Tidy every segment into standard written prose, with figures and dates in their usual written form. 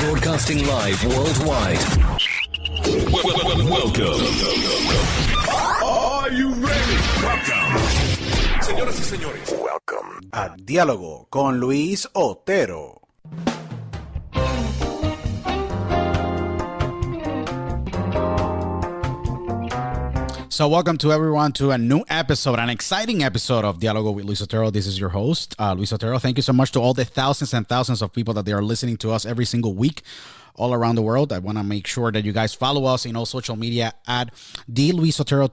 Broadcasting live worldwide. Welcome. Are you ready? Welcome. Señoras y señores, welcome a Diálogo con Luis Otero. So welcome to everyone to a new episode, an exciting episode of Dialogo with Luis Otero. This is your host, Luis Otero. Thank you so much to all the thousands and thousands of people that they are listening to us every single week all around the world. I want to make sure that you guys follow us in all social media at DLuisOtero,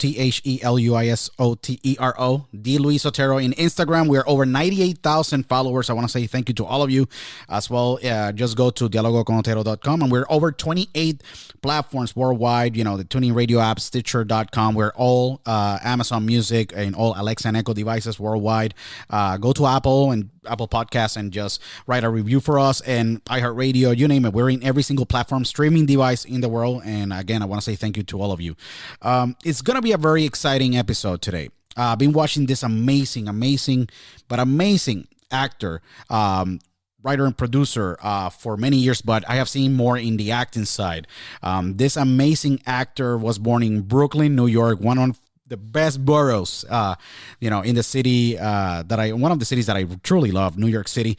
TheLuisOtero, DLuisOtero in Instagram. We're over 98,000 followers. I want to say thank you to all of you as well. Just go to dialogoconotero.com, and we're over 28 platforms worldwide. You know, the tuning radio app, Stitcher.com. We're all Amazon Music and all Alexa and Echo devices worldwide. Go to Apple Podcasts and just write a review for us, and iHeartRadio, you name it. We're in every single platform streaming device in the world. And again, I want to say thank you to all of you. It's going to be a very exciting episode today. I've been watching this amazing actor, writer and producer for many years, but I have seen more in the acting side. This amazing actor was born in Brooklyn, New York, one of the best boroughs, in the city one of the cities that I truly love, New York City.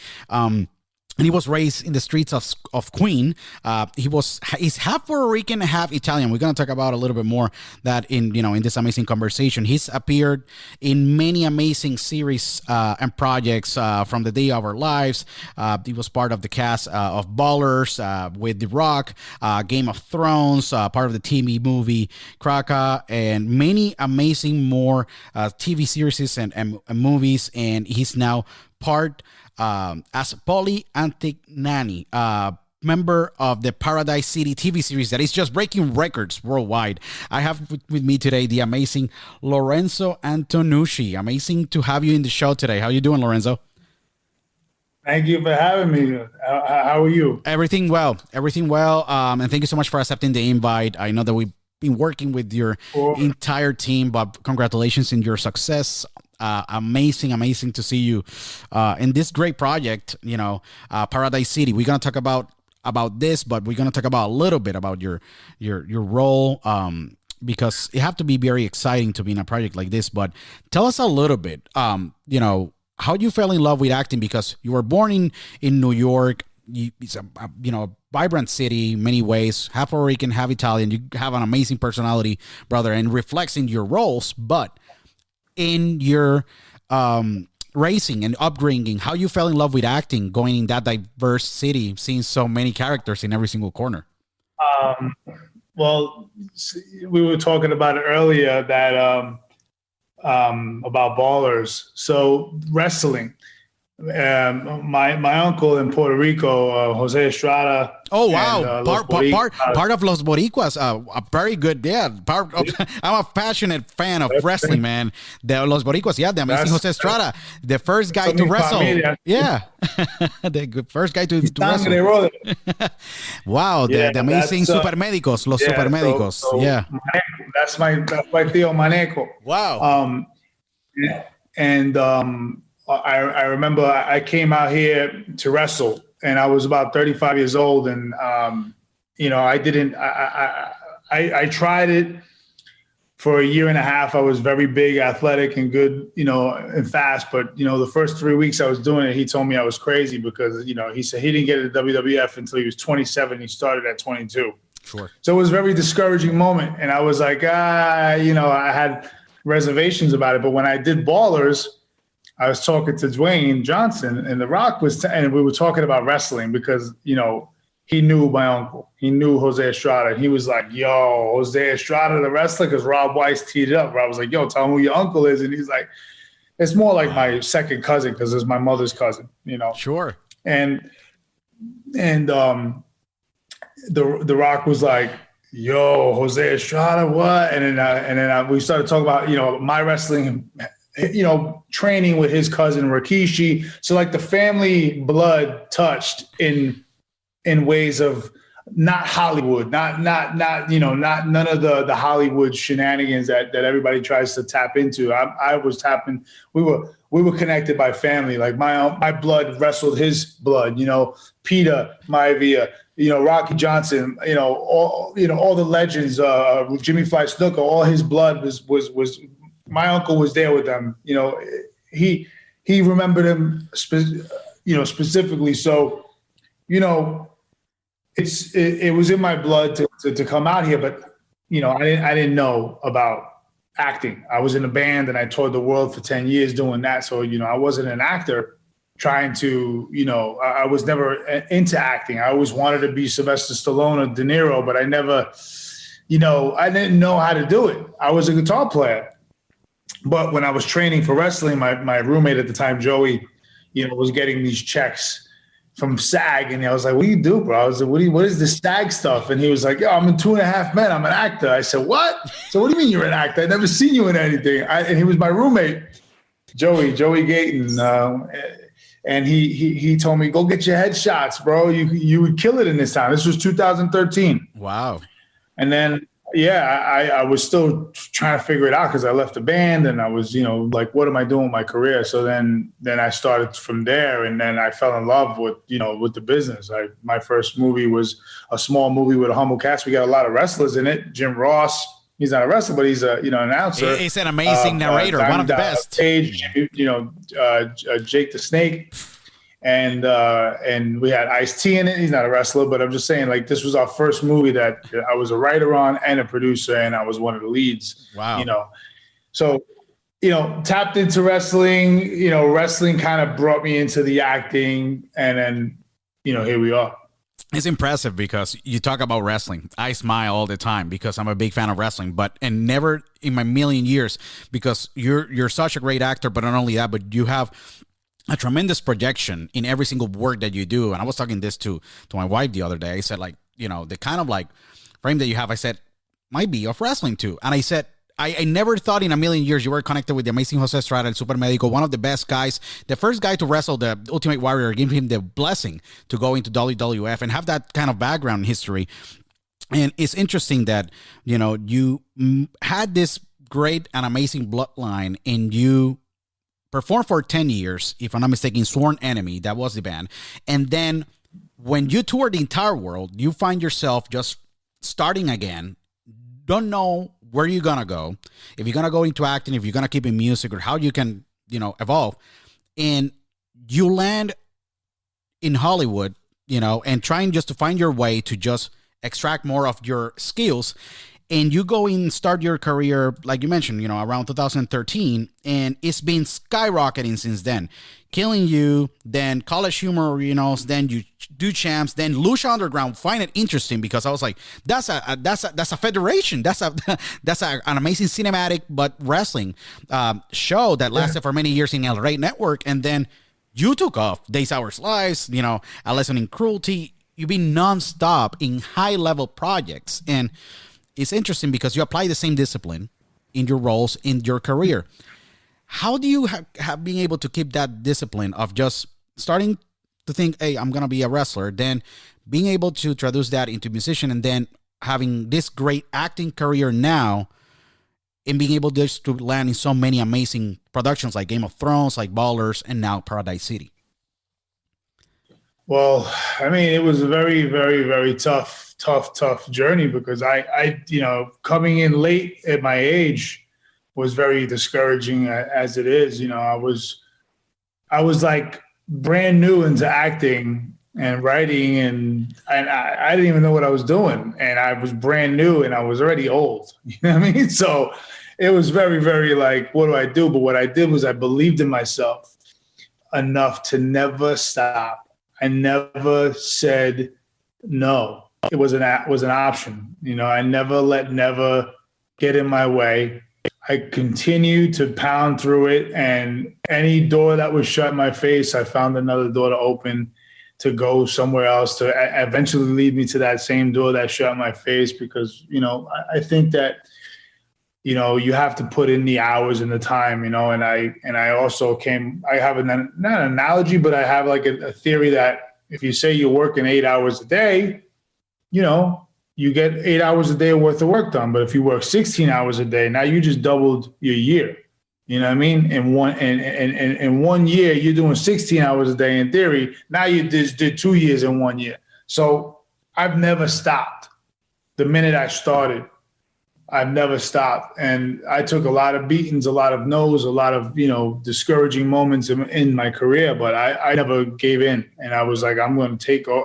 And he was raised in the streets of Queen. He's half Puerto Rican, half Italian. We're going to talk about a little bit more that in this amazing conversation. He's appeared in many amazing series and projects from the day of our lives. He was part of the cast of Ballers with The Rock, Game of Thrones, part of the TV movie Kraka, and many amazing more TV series and movies. And he's now part as Pauly Antignani, member of the Paradise City TV series that is just breaking records worldwide. I have with me today the amazing Lorenzo Antonucci. Amazing to have you in the show today. How you doing, Lorenzo? Thank you for having me. How are you? Everything well. And thank you so much for accepting the invite. I know that we've been working with your entire team, but congratulations in your success. Amazing to see you in this great project, Paradise City. We're going to talk about this, but we're going to talk about a little bit about your role, because it have to be very exciting to be in a project like this. But tell us a little bit, how you fell in love with acting, because you were born in New York. It's a vibrant city in many ways, half Puerto Rican, half Italian. You have an amazing personality, brother, and reflects in your roles, but in your racing and upbringing, how you fell in love with acting, going in that diverse city, seeing so many characters in every single corner. Well, we were talking about it earlier that about Ballers. So wrestling. My uncle in Puerto Rico, Jose Estrada. Oh wow! Part of Los Boricuas. Very good. Yeah, I'm a passionate fan of wrestling, man. The Los Boricuas. Yeah, the amazing Jose Estrada, the first guy to wrestle. Yeah, the first guy to wrestle. Wow, the amazing Supermédicos, Los Supermédicos. So yeah, that's my tío Maneco. Wow. And I remember I came out here to wrestle, and I was about 35 years old, and I tried it for a year and a half. I was very big, athletic, and good, and fast. But the first 3 weeks I was doing it, he told me I was crazy because he said he didn't get to WWF until he was 27. He started at 22. Sure. So it was a very discouraging moment, and I was like, I had reservations about it. But when I did Ballers, I was talking to Dwayne Johnson, and The Rock and we were talking about wrestling because, he knew my uncle. He knew Jose Estrada. And he was like, yo, Jose Estrada, the wrestler, because Rob Weiss teed it up. Where I was like, yo, tell him who your uncle is. And he's like, it's more like my second cousin because it's my mother's cousin, Sure. And The Rock was like, yo, Jose Estrada, what? And then we started talking about, my wrestling, training with his cousin Rikishi. So like the family blood touched in ways of not Hollywood, not none of the Hollywood shenanigans that everybody tries to tap into. We we were connected by family. Like my blood wrestled his blood, Peter Maivia, Rocky Johnson, all the legends, Jimmy Fly Snuka, all his blood was my uncle was there with them. He remembered him, specifically. So, it was in my blood to come out here, but I didn't know about acting. I was in a band and I toured the world for 10 years doing that. So, I wasn't an actor trying to, I was never into acting. I always wanted to be Sylvester Stallone or De Niro, but I never, I didn't know how to do it. I was a guitar player. But when I was training for wrestling, my roommate at the time, Joey, was getting these checks from SAG, and I was like, "What do you do, bro?" I was like, "What is this SAG stuff?" And he was like, "Yo, I'm in 2.5 Men. I'm an actor." I said, "What?" So what do you mean you're an actor? I never seen you in anything. And he was my roommate, Joey Gayton, and he told me, "Go get your headshots, bro. You would kill it in this town." This was 2013. Wow. And then I was still trying to figure it out because I left the band and I was, like, what am I doing with my career? So then I started from there, and then I fell in love with the business. My first movie was a small movie with a humble cast. We got a lot of wrestlers in it. Jim Ross, he's not a wrestler, but he's a an announcer. He's an amazing narrator, one of the best. Page, Jake the Snake. And we had Ice-T in it. He's not a wrestler, but I'm just saying, like, this was our first movie that I was a writer on and a producer, and I was one of the leads. Wow. So, tapped into wrestling. Wrestling kind of brought me into the acting, and then, here we are. It's impressive because you talk about wrestling. I smile all the time because I'm a big fan of wrestling, and never in my million years, because you're such a great actor, but not only that, but you have a tremendous projection in every single work that you do. And I was talking this to my wife the other day. I said, like, the kind of like frame that you have, I said, might be of wrestling too. And I said, I never thought in a million years you were connected with the amazing Jose Estrada, El Super Medico, one of the best guys, the first guy to wrestle the Ultimate Warrior, give him the blessing to go into WWF and have that kind of background history. And it's interesting that, you had this great and amazing bloodline, and you performed for 10 years, if I'm not mistaken, Sworn Enemy, that was the band. And then when you tour the entire world, you find yourself just starting again, don't know where you're going to go, if you're going to go into acting, if you're going to keep in music, or how you can, evolve. And you land in Hollywood, and trying just to find your way to just extract more of your skills. And you go and start your career, like you mentioned, around 2013, and it's been skyrocketing since then, killing you. Then College Humor, then you do Champs, then Lucha Underground. Find it interesting because I was like, that's a federation. That's an amazing cinematic but wrestling show that lasted for many years in El Rey Network, and then you took off. Days, Hours, Lives, A Lesson in Cruelty. You've been nonstop in high level projects, and it's interesting because you apply the same discipline in your roles in your career. How do you have been able to keep that discipline of just starting to think, hey, I'm going to be a wrestler, then being able to introduce that into musician, and then having this great acting career now, and being able just to land in so many amazing productions like Game of Thrones, like Ballers, and now Paradise City? Well, I mean, it was a very, very, very tough journey because I coming in late at my age was very discouraging as it is. I was like brand new into acting and writing, and I didn't even know what I was doing, and I was brand new and I was already old. You know what I mean? So it was very, very like, what do I do? But what I did was I believed in myself enough to never stop. I never said no. It was an option. I never let never get in my way. I continued to pound through it, and any door that was shut in my face, I found another door to open, to go somewhere else, to eventually lead me to that same door that shut in my face. Because, I think that, you have to put in the hours and the time, and I also I have not an analogy, but I have like a theory that if you say you're working 8 hours a day, you get 8 hours a day worth of work done. But if you work 16 hours a day, now you just doubled your year. You know what I mean? In 1 year, you're doing 16 hours a day in theory. Now you just did 2 years in 1 year. So I've never stopped. The minute I started, I've never stopped. And I took a lot of beatings, a lot of no's, a lot of, discouraging moments in my career, but I never gave in. And I was like, I'm going to take the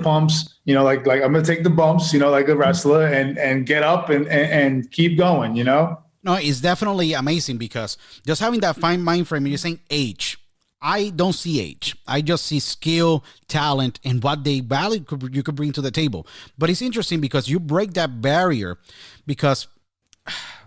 pumps, like I'm going to take the bumps, like a wrestler and get up and keep going, No, it's definitely amazing because just having that fine mind frame, you're saying age. I don't see age. I just see skill, talent, and what they value you could bring to the table. But it's interesting because you break that barrier because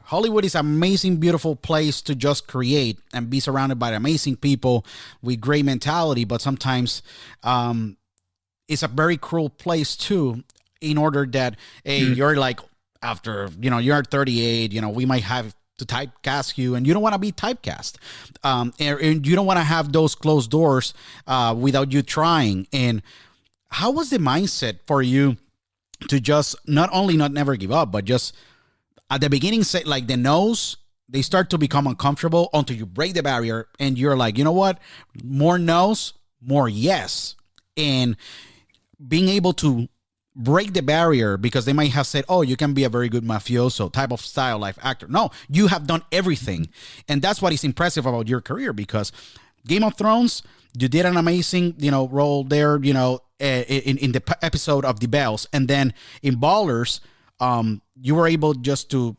Hollywood is an amazing, beautiful place to just create and be surrounded by amazing people with great mentality. But sometimes it's a very cruel place too, in order that, hey, you're like, after, you're 38, we might have to typecast you, and you don't want to be typecast. And you don't want to have those closed doors without you trying. And how was the mindset for you to just not only not never give up, but just at the beginning, say like the no's, they start to become uncomfortable until you break the barrier and you're like, you know what? More no's, more yes. And being able to break the barrier because they might have said, oh, you can be a very good mafioso type of style life actor. No, you have done everything. And that's what is impressive about your career because Game of Thrones, you did an amazing, role there, in the episode of The Bells. And then in Ballers, you were able just to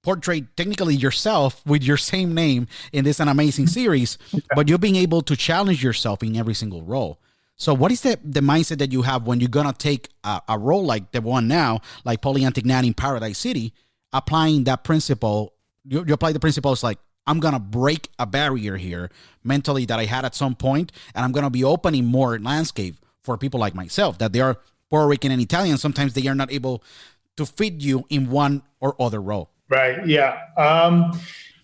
portray technically yourself with your same name in this an amazing series, but you're being able to challenge yourself in every single role. So what is the mindset that you have when you're going to take a role like the one now, like Pauly Antignani in Paradise City, applying that principle? You apply the principles like, I'm going to break a barrier here mentally that I had at some point, and I'm going to be opening more landscape for people like myself, that they are Puerto Rican and Italian. Sometimes they are not able to fit you in one or other role. Right. Yeah.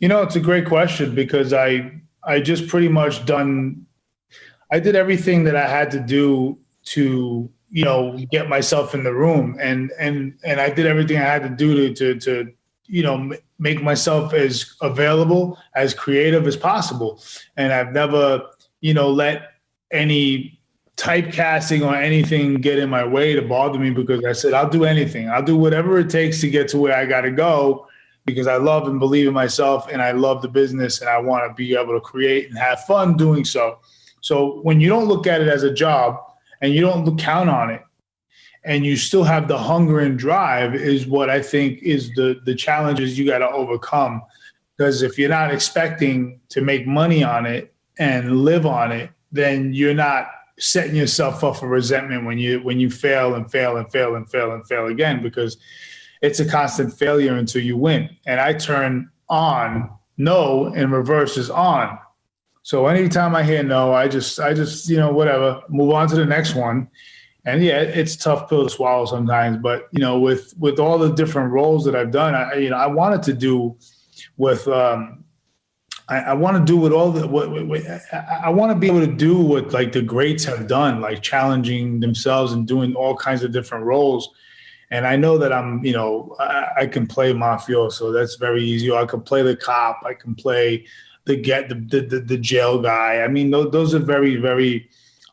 It's a great question because I just pretty much I did everything that I had to do to, get myself in the room, and I did everything I had to do to make myself as available, as creative as possible. And I've never, let any typecasting or anything get in my way to bother me because I said, I'll do anything. I'll do whatever it takes to get to where I got to go because I love and believe in myself and I love the business and I want to be able to create and have fun doing so. So when you don't look at it as a job and you don't count on it and you still have the hunger and drive is what I think is the challenges you got to overcome. Because if you're not expecting to make money on it and live on it, then you're not setting yourself up for resentment when you fail and fail and fail and fail and fail again, because it's a constant failure until you win. And I turn on no and reverse is on. So anytime I hear no, I just, whatever, move on to the next one. And yeah, it's a tough pill to swallow sometimes, but with all the different roles that I've done, I wanted to do with, I want to do with all I want to be able to do what like the greats have done, like challenging themselves and doing all kinds of different roles. And I know that I can play mafioso. That's very easy. Or I can play the cop. I can play the jail guy. I mean, those are very, very,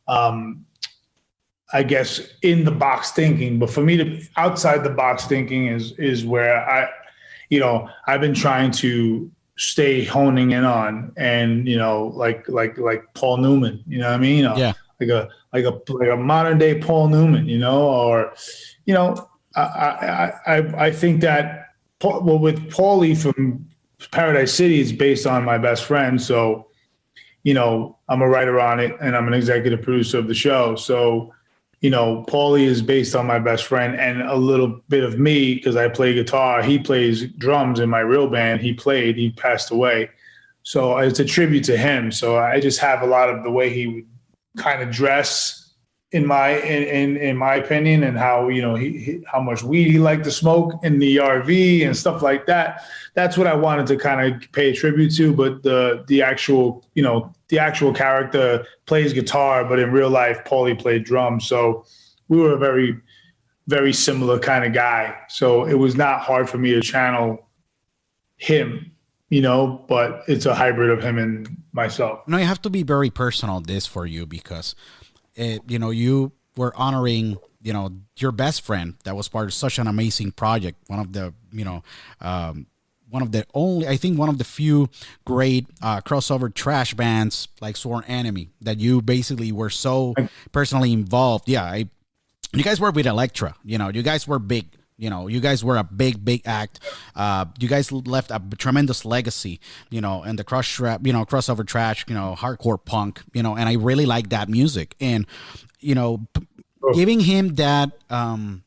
I guess, in the box thinking. But for me to outside the box thinking is where I've been trying to stay honing in on, and like Paul Newman. You know what I mean? Yeah. Like a modern day Paul Newman. Or I think that with Pauly from Paradise City is based on my best friend. So, I'm a writer on it and I'm an executive producer of the show. So, Pauly is based on my best friend and a little bit of me because I play guitar. He plays drums in my real band. He passed away. So it's a tribute to him. So I just have a lot of the way he would kind of dress in my opinion, and how, how much weed he liked to smoke in the RV and stuff like that. That's what I wanted to kind of pay a tribute to. But the actual character plays guitar, but in real life, Pauly played drums. So we were a very, very similar kind of guy. So it was not hard for me to channel him but it's a hybrid of him and myself. No, you have to be very personal this for you because, you were honoring, your best friend that was part of such an amazing project. One of the, one of the few great crossover trash bands like Sworn Enemy that you basically were so personally involved. Yeah, you guys were with Elektra. You guys were big. You guys were a big act. You guys left a tremendous legacy, and the crossover trash, hardcore punk, and I really like that music. And, giving him that kind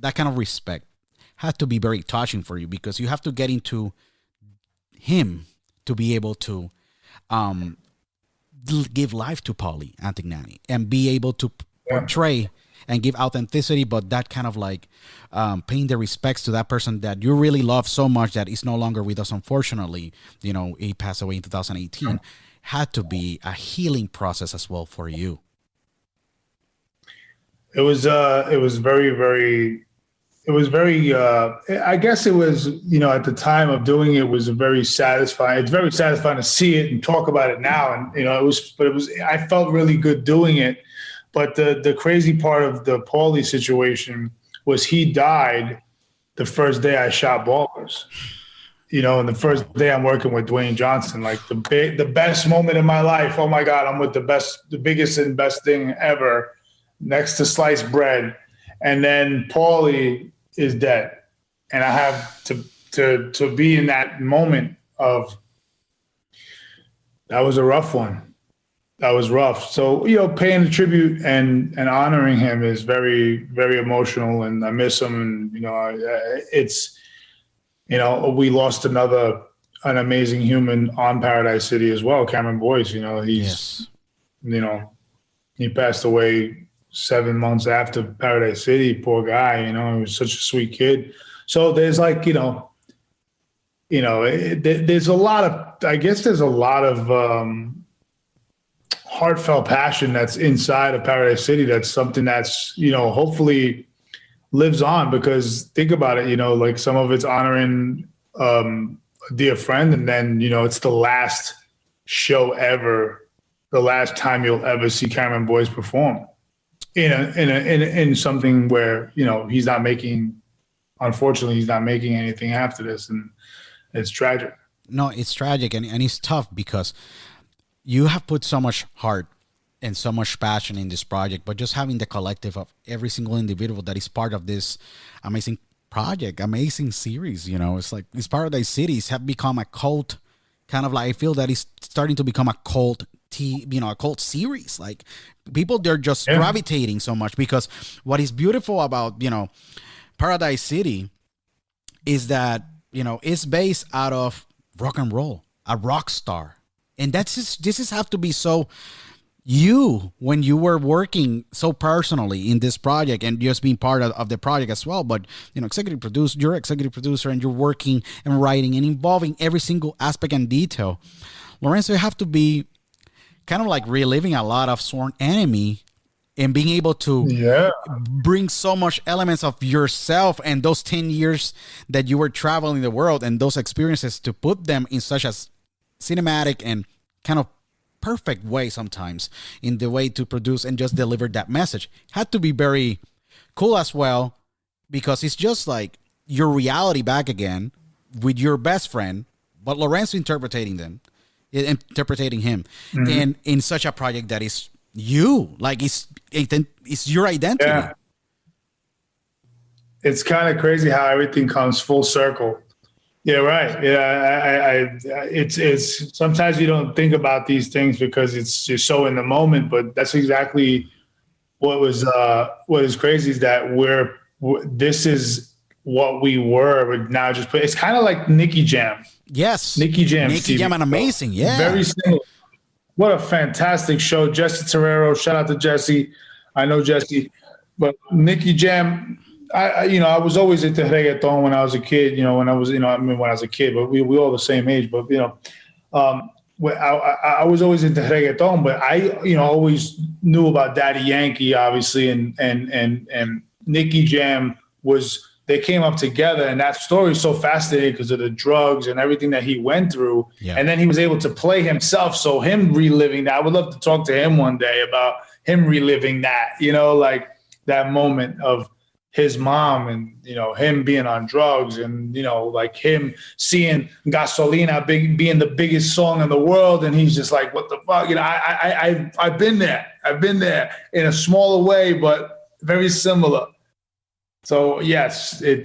of respect had to be very touching for you because you have to get into him to be able to give life to Pauly Antignani and be able to portray and give authenticity, but that kind of like paying the respects to that person that you really love so much that is no longer with us, unfortunately. He passed away in 2018. Had to be a healing process as well for you. It was very, very, I guess it was, at the time of doing it was very satisfying. It's very satisfying to see it and talk about it now. And, I felt really good doing it. But the crazy part of the Pauly situation was he died the first day I shot Ballers. And the first day I'm working with Dwayne Johnson, like the best moment in my life. Oh my God, I'm with the biggest and best thing ever, next to sliced bread. And then Pauly is dead, and I have to be in that moment of that was a rough one. That was rough. So, paying the tribute and honoring him is very, very emotional, and I miss him. And, we lost an amazing human on Paradise City as well, Cameron Boyce. He passed away 7 months after Paradise City. Poor guy, he was such a sweet kid. So there's there's a lot of heartfelt passion that's inside of Paradise City. That's something that's, hopefully lives on, because think about it, like some of it's honoring a dear friend, and then, it's the last show ever, the last time you'll ever see Cameron Boyce perform in something where, unfortunately, he's not making anything after this. And it's tragic. No, it's tragic. And it's tough because you have put so much heart and so much passion in this project, but just having the collective of every single individual that is part of this amazing project, amazing series, it's like these Paradise Cities have become a cult, kind of like, I feel that it's starting to become a cult, a cult series. Like people, they're just gravitating so much, because what is beautiful about, Paradise City is that, it's based out of rock and roll, a rock star. And this is have to be so when you were working so personally in this project and just being part of the project as well. But, you're executive producer, and you're working and writing and involving every single aspect and detail. Lorenzo, you have to be kind of like reliving a lot of Sworn Enemy and being able to bring so much elements of yourself and those 10 years that you were traveling the world and those experiences to put them in such a cinematic and kind of perfect way sometimes in the way to produce and just deliver that message. Had to be very cool as well, because it's just like your reality back again with your best friend, but Lorenzo interpreting him and in such a project that is you, like it's your identity. Yeah. It's kind of crazy how everything comes full circle. Yeah, right. Yeah, it's sometimes you don't think about these things because it's just so in the moment, but that's exactly what is crazy is that this is what we were, but now it's kind of like Nicky Jam. Yes. Nicky Jam, and amazing. Yeah. Very similar. What a fantastic show. Jesse Terrero, shout out to Jesse. I know Jesse, but Nicky Jam, I was always into reggaeton when I was a kid, when I was a kid, but we all the same age, but, I was always into reggaeton, but I, always knew about Daddy Yankee, obviously. And Nicky Jam was they came up together, and that story is so fascinating because of the drugs and everything that he went through. Yeah. And then he was able to play himself. So him reliving that, I would love to talk to him one day about him reliving that, you know, like that moment of his mom and, you know, him being on drugs and, you know, like him seeing Gasolina being the biggest song in the world. And he's just like, what the fuck? You know, I've been there. I've been there in a smaller way, but very similar. So yes, it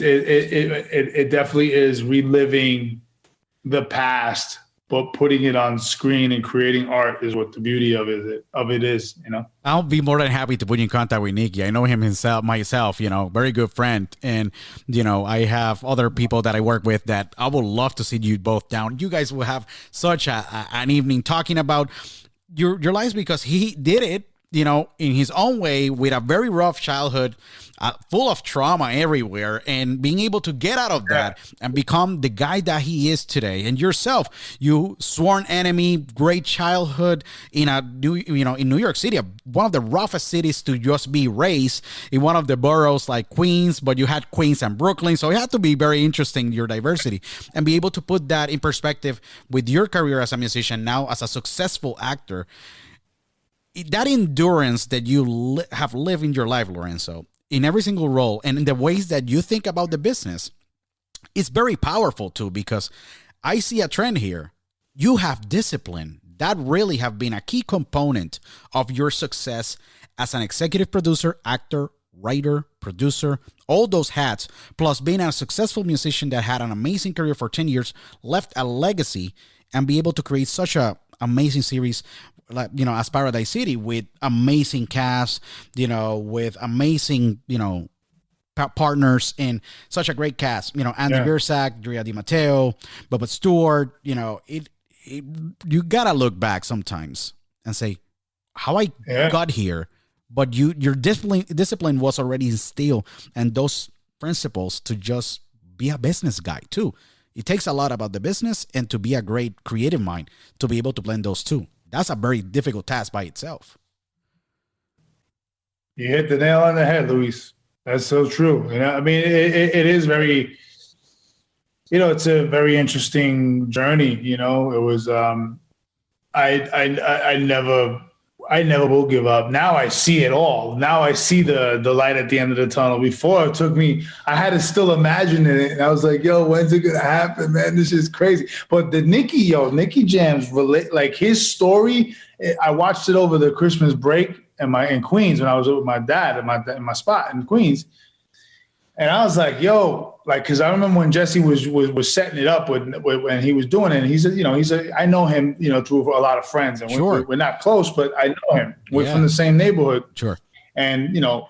definitely is reliving the past, but putting it on screen and creating art is what the beauty of it is, you know. I'll be more than happy to put you in contact with Nicky. I know him myself, you know, very good friend. And, you know, I have other people that I work with that I would love to see you both down. You guys will have such an evening talking about your lives, because he did it, you know, in his own way with a very rough childhood, full of trauma everywhere, and being able to get out of that and become the guy that he is today. And yourself, you sworn enemy, great childhood in New York City, one of the roughest cities to just be raised in, one of the boroughs like Queens, but you had Queens and Brooklyn. So it had to be very interesting, your diversity, and be able to put that in perspective with your career as a musician, now as a successful actor. That endurance that you have lived in your life, Lorenzo, in every single role, and in the ways that you think about the business, is very powerful too, because I see a trend here. You have discipline. That really have been a key component of your success as an executive producer, actor, writer, producer, all those hats, plus being a successful musician that had an amazing career for 10 years, left a legacy, and be able to create such a amazing series, like, you know, as Paradise City, with amazing cast, you know, with amazing, you know, partners, and such a great cast, you know, Andy Biersack, Drea Di Matteo, Bubba Stewart, you know, you gotta look back sometimes and say how I got here, but your discipline was already instilled, and those principles to just be a business guy too. It takes a lot about the business and to be a great creative mind to be able to blend those two. That's a very difficult task by itself. You hit the nail on the head, Luis. That's so true. You know, I mean, it is very, you know, it's a very interesting journey. You know, it was, I never will give up. Now I see it all. Now I see the light at the end of the tunnel. Before, it took me, I had to still imagine it. And I was like, yo, when's it going to happen, man? This is crazy. But the Nicky Jams, like his story, I watched it over the Christmas break in Queens when I was with my dad in my spot in Queens. And I was like, yo, like, because I remember when Jesse was setting it up when he was doing it. And I know him, you know, through a lot of friends, and we're not close, but I know him. We're from the same neighborhood. Sure. And you know,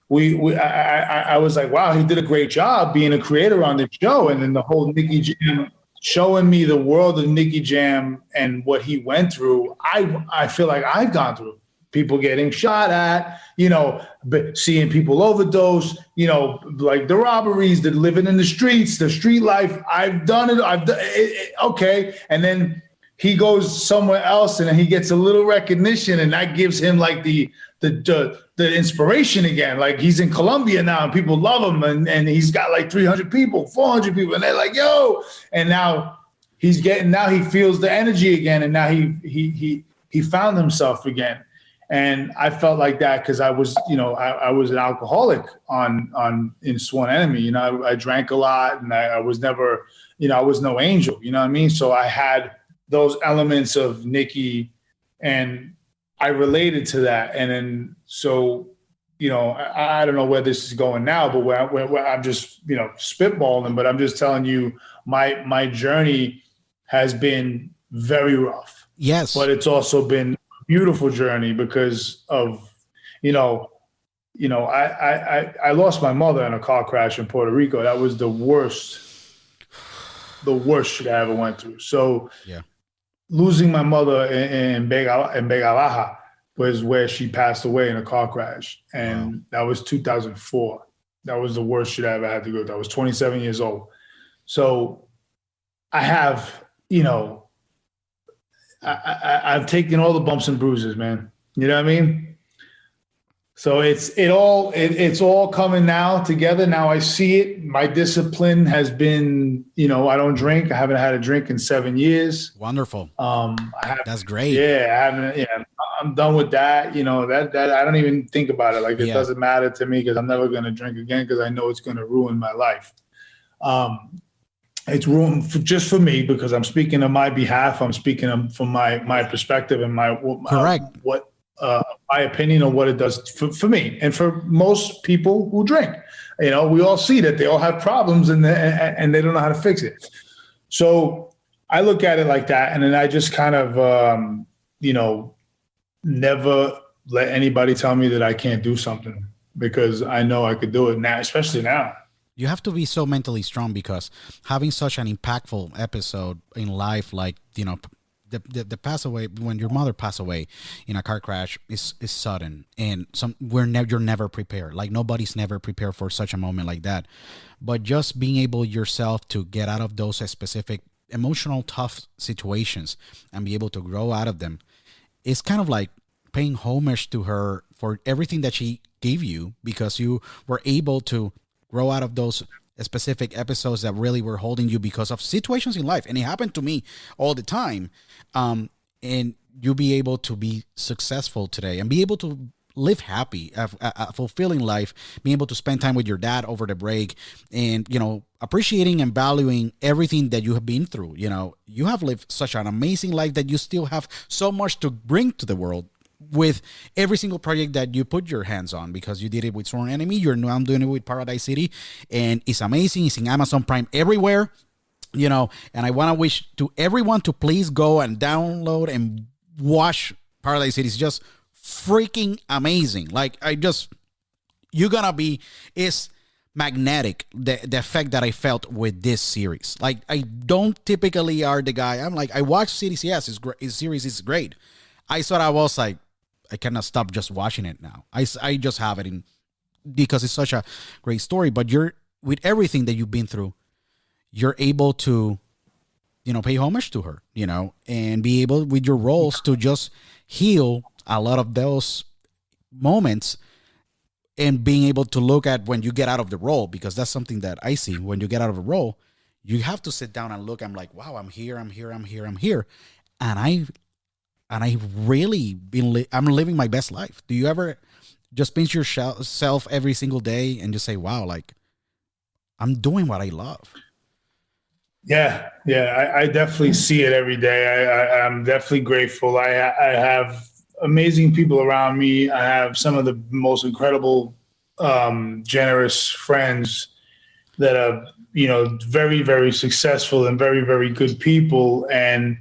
I was like, wow, he did a great job being a creator on the show, and then the whole Nicky Jam, showing me the world of Nicky Jam and what he went through. I feel like I've gone through. People getting shot at, you know, seeing people overdose, you know, like the robberies, the living in the streets, the street life. I've done it. Okay. And then he goes somewhere else, and then he gets a little recognition, and that gives him like the inspiration again. Like he's in Colombia now, and people love him, and he's got like 300 people, 400 people, and they're like, yo. And now he feels the energy again, and now he found himself again. And I felt like that because I was, you know, I was an alcoholic in Sworn Enemy. You know, I drank a lot, and I was never, you know, I was no angel. You know what I mean? So I had those elements of Nicky, and I related to that. And then, so, you know, I don't know where this is going now, but where I'm just, you know, spitballing, but I'm just telling you, my journey has been very rough. Yes. But it's also been beautiful journey because of, you know, I lost my mother in a car crash in Puerto Rico. That was the worst shit I ever went through. So losing my mother in Vega Baja was where she passed away in a car crash. And that was 2004. That was the worst shit I ever had to go through. I was 27 years old. So I have, you know, I've taken all the bumps and bruises, man. You know what I mean? So it's all coming now together. Now I see it. My discipline has been, I don't drink. I haven't had a drink in 7 years. Wonderful. That's great. Yeah, I haven't. Yeah, I'm done with that. That I don't even think about it. Like it doesn't matter to me because I'm never going to drink again because I know it's going to ruin my life. It's ruined just for me because I'm speaking on my behalf. I'm speaking from my perspective and my opinion on what it does for me and for most people who drink. We all see that they all have problems and they don't know how to fix it. So I look at it like that, and then I just kind of never let anybody tell me that I can't do something because I know I could do it now, especially now. You have to be so mentally strong because having such an impactful episode in life, like, the pass away, when your mother passed away in a car crash is sudden, and you're never prepared. Like nobody's never prepared for such a moment like that. But just being able yourself to get out of those specific emotional tough situations and be able to grow out of them, it's kind of like paying homage to her for everything that she gave you, because you were able to grow out of those specific episodes that really were holding you because of situations in life. And it happened to me all the time. And you'll be able to be successful today and be able to live happy, a fulfilling life, being able to spend time with your dad over the break and, appreciating and valuing everything that you have been through. You have lived such an amazing life that you still have so much to bring to the world with every single project that you put your hands on, because you did it with Sworn Enemy. I'm doing it with Paradise City, and it's amazing. It's in Amazon Prime everywhere, and I want to wish to everyone to please go and download and watch Paradise City. It's just freaking amazing. Like it's magnetic, the effect that I felt with this series. Like I don't typically are the guy. I'm like, I watch series. Yes, it's great. His series is great. I thought I was like, I cannot stop just watching it now. I just have it in because it's such a great story. But with everything that you've been through, you're able to, pay homage to her, and be able with your roles to just heal a lot of those moments, and being able to look at when you get out of the role, because that's something that I see when you get out of a role, you have to sit down and look. I'm like, wow, I'm here. And I really I'm living my best life. Do you ever just pinch yourself every single day and just say, wow, like I'm doing what I love? Yeah. I definitely see it every day. I'm definitely grateful. I have amazing people around me. I have some of the most incredible, generous friends that are, very, very successful and very, very good people. And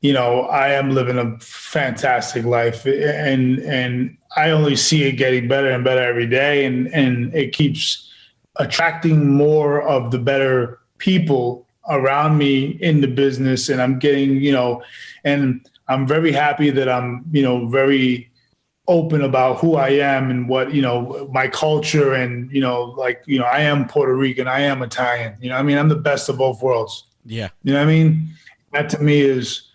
I am living a fantastic life, and I only see it getting better and better every day. And it keeps attracting more of the better people around me in the business. And I'm getting, and I'm very happy that I'm, very open about who I am and what, my culture and, I am Puerto Rican, I am Italian, I'm the best of both worlds. Yeah. That to me is,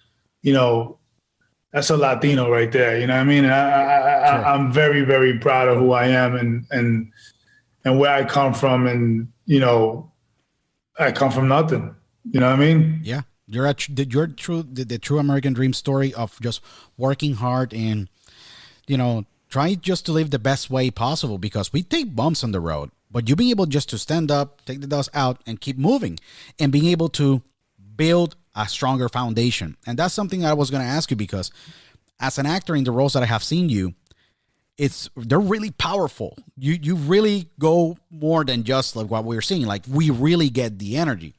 that's a Latino right there. And I'm very, very proud of who I am and where I come from. And, I come from nothing. You know what I mean? Yeah. You're the true American dream story of just working hard and, trying just to live the best way possible, because we take bumps on the road, but you being able just to stand up, take the dust out and keep moving, and being able to build a stronger foundation. And that's something I was going to ask you, because as an actor in the roles that I have seen you, they're really powerful. You really go more than just like what we're seeing. Like we really get the energy.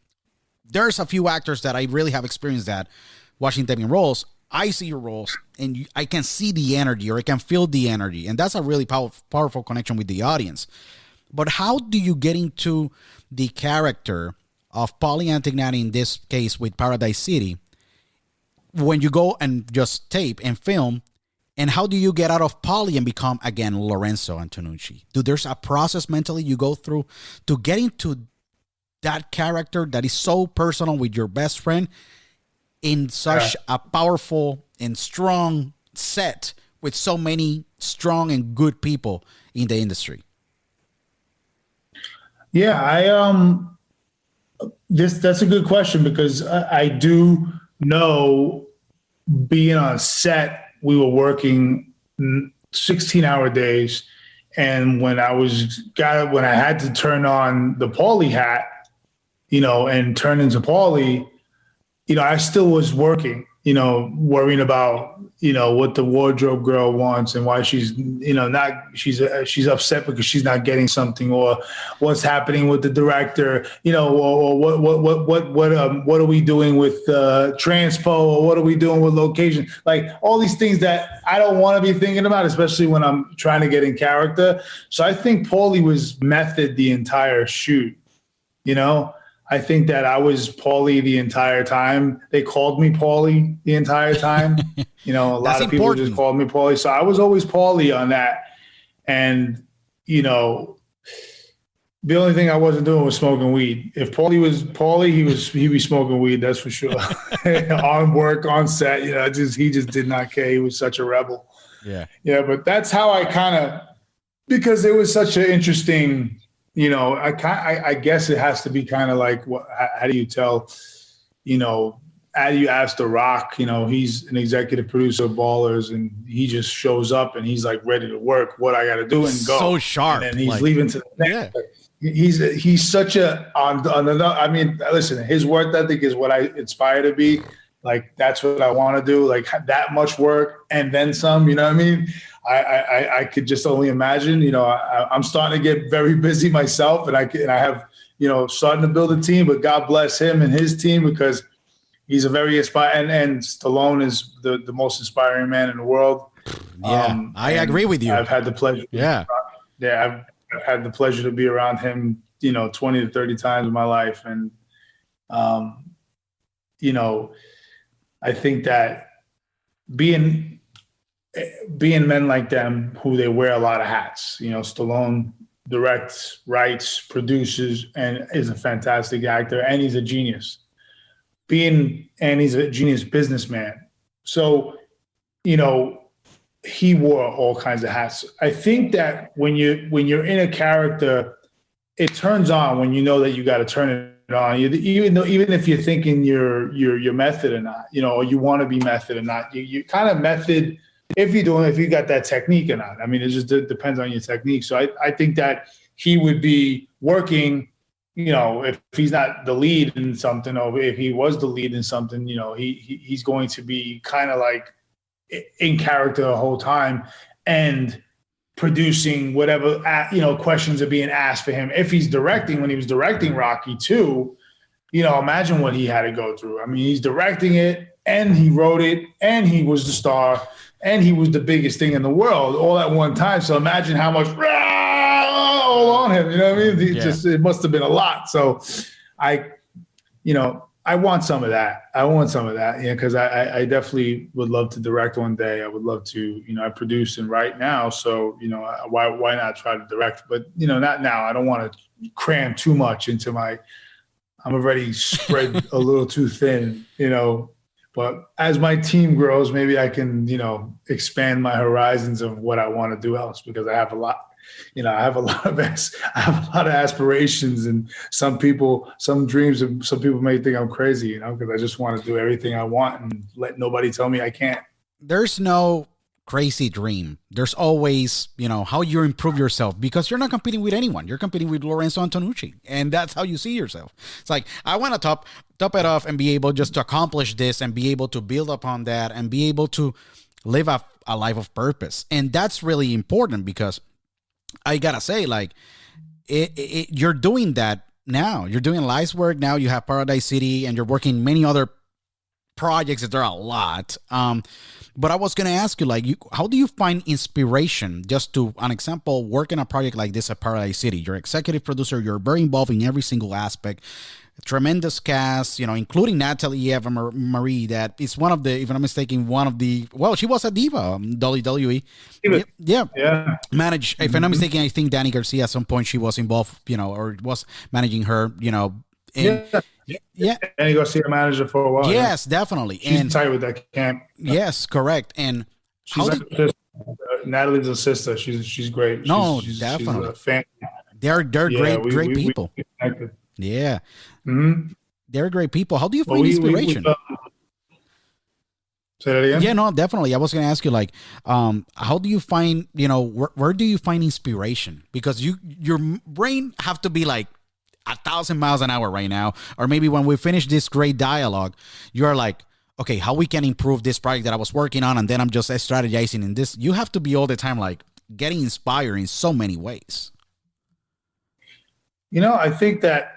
There's a few actors that I really have experienced that watching them in roles. I see your roles and I can see the energy, or I can feel the energy. And that's a really powerful connection with the audience. But how do you get into the character of Pauly Antignani, in this case with Paradise City, when you go and just tape and film? And how do you get out of Pauly and become, again, Lorenzo Antonucci? There's a process mentally you go through to get into that character that is so personal with your best friend in such a powerful and strong set with so many strong and good people in the industry? Yeah, that's a good question, because I do know, being on set, we were working 16-hour days. And when I had to turn on the Pauly hat, and turn into Pauly, I still was working, worrying about, what the wardrobe girl wants and why she's, she's upset because she's not getting something, or what's happening with the director, or what are we doing with transpo, or what are we doing with location? Like all these things that I don't want to be thinking about, especially when I'm trying to get in character. So I think Pauly was method the entire shoot, I think that I was Pauly the entire time. They called me Pauly the entire time. A lot of people just called me Pauly. So I was always Pauly on that. And, the only thing I wasn't doing was smoking weed. If Pauly was Pauly, he'd be smoking weed, that's for sure. On work, on set, he just did not care. He was such a rebel. Yeah. Yeah, but that's how I because it was such an interesting, I guess it has to be kind of like, how do you tell, how do you ask The Rock, he's an executive producer of Ballers, and he just shows up and he's like ready to work, what I got to do and go. So sharp. And he's leaving to the next. Yeah. He's such listen, his work ethic is what I aspire to be. Like, that's what I want to do. Like, that much work and then some, I could just only imagine, I'm starting to get very busy myself, and I have, starting to build a team, but God bless him and his team, because he's a very inspiring, and Stallone is the most inspiring man in the world. Yeah, I agree with you. I've had the pleasure. Yeah. I've had the pleasure to be around him, 20 to 30 times in my life. And, I think that being men like them, who they wear a lot of hats, Stallone directs, writes, produces, and is a fantastic actor, and he's a genius. And he's a genius businessman. So, he wore all kinds of hats. I think that when you're in a character, it turns on when you know that you got to turn it on. Even if you're thinking you're method or not, or you want to be method or not, you kind of method if you got that technique or not. I mean, it just depends on your technique. So I think that he would be working, if he's not the lead in something, or if he was the lead in something, he's going to be kind of like in character the whole time and producing whatever, questions are being asked for him. If he's directing, when he was directing Rocky 2, imagine what he had to go through. I mean, he's directing it, and he wrote it, and he was the star, and he was the biggest thing in the world all at one time. So imagine how much all on him, you know what I mean? It must have been a lot. So I want some of that. Because I definitely would love to direct one day. I would love to, I produce and write now. So, why not try to direct? But, not now. I don't want to cram too much into I'm already spread a little too thin, But as my team grows, maybe I can, expand my horizons of what I want to do else, because I have a lot. I have a lot of aspirations, and some dreams, and some people may think I'm crazy, because I just want to do everything I want and let nobody tell me I can't. There's no crazy dream. There's always, how you improve yourself, because you're not competing with anyone. You're competing with Lorenzo Antonucci, and that's how you see yourself. It's like, I want to top it off and be able just to accomplish this and be able to build upon that and be able to live a life of purpose. And that's really important, because I gotta say, like, you're doing that now. You're doing life's work now. You have Paradise City, and you're working many other projects that there are a lot. But I was gonna ask you, like, how do you find inspiration? Just to an example, work in a project like this at Paradise City. You're executive producer. You're very involved in every single aspect. Tremendous cast, including Natalie Eva Marie, that is one of the, if I'm not mistaken, she was a diva, WWE. Yeah. Managed, if I'm not mistaken, I think Danny Garcia at some point, she was involved, or was managing her, Yeah. Danny Garcia manager for a while. Yes, definitely. She's tight with that camp. Yes, correct. And she's Natalie's a sister. She's great. No, she's definitely. a fan. They're great people. We connected. Yeah. Mm-hmm. They're great people. How do you find inspiration? Say that again? Yeah, no, definitely. I was going to ask you, like, how do you find, where do you find inspiration? Because your brain have to be like 1,000 miles an hour right now. Or maybe when we finish this great dialogue, you're like, okay, how we can improve this project that I was working on. And then I'm just strategizing in this. You have to be all the time, like, getting inspired in so many ways. I think that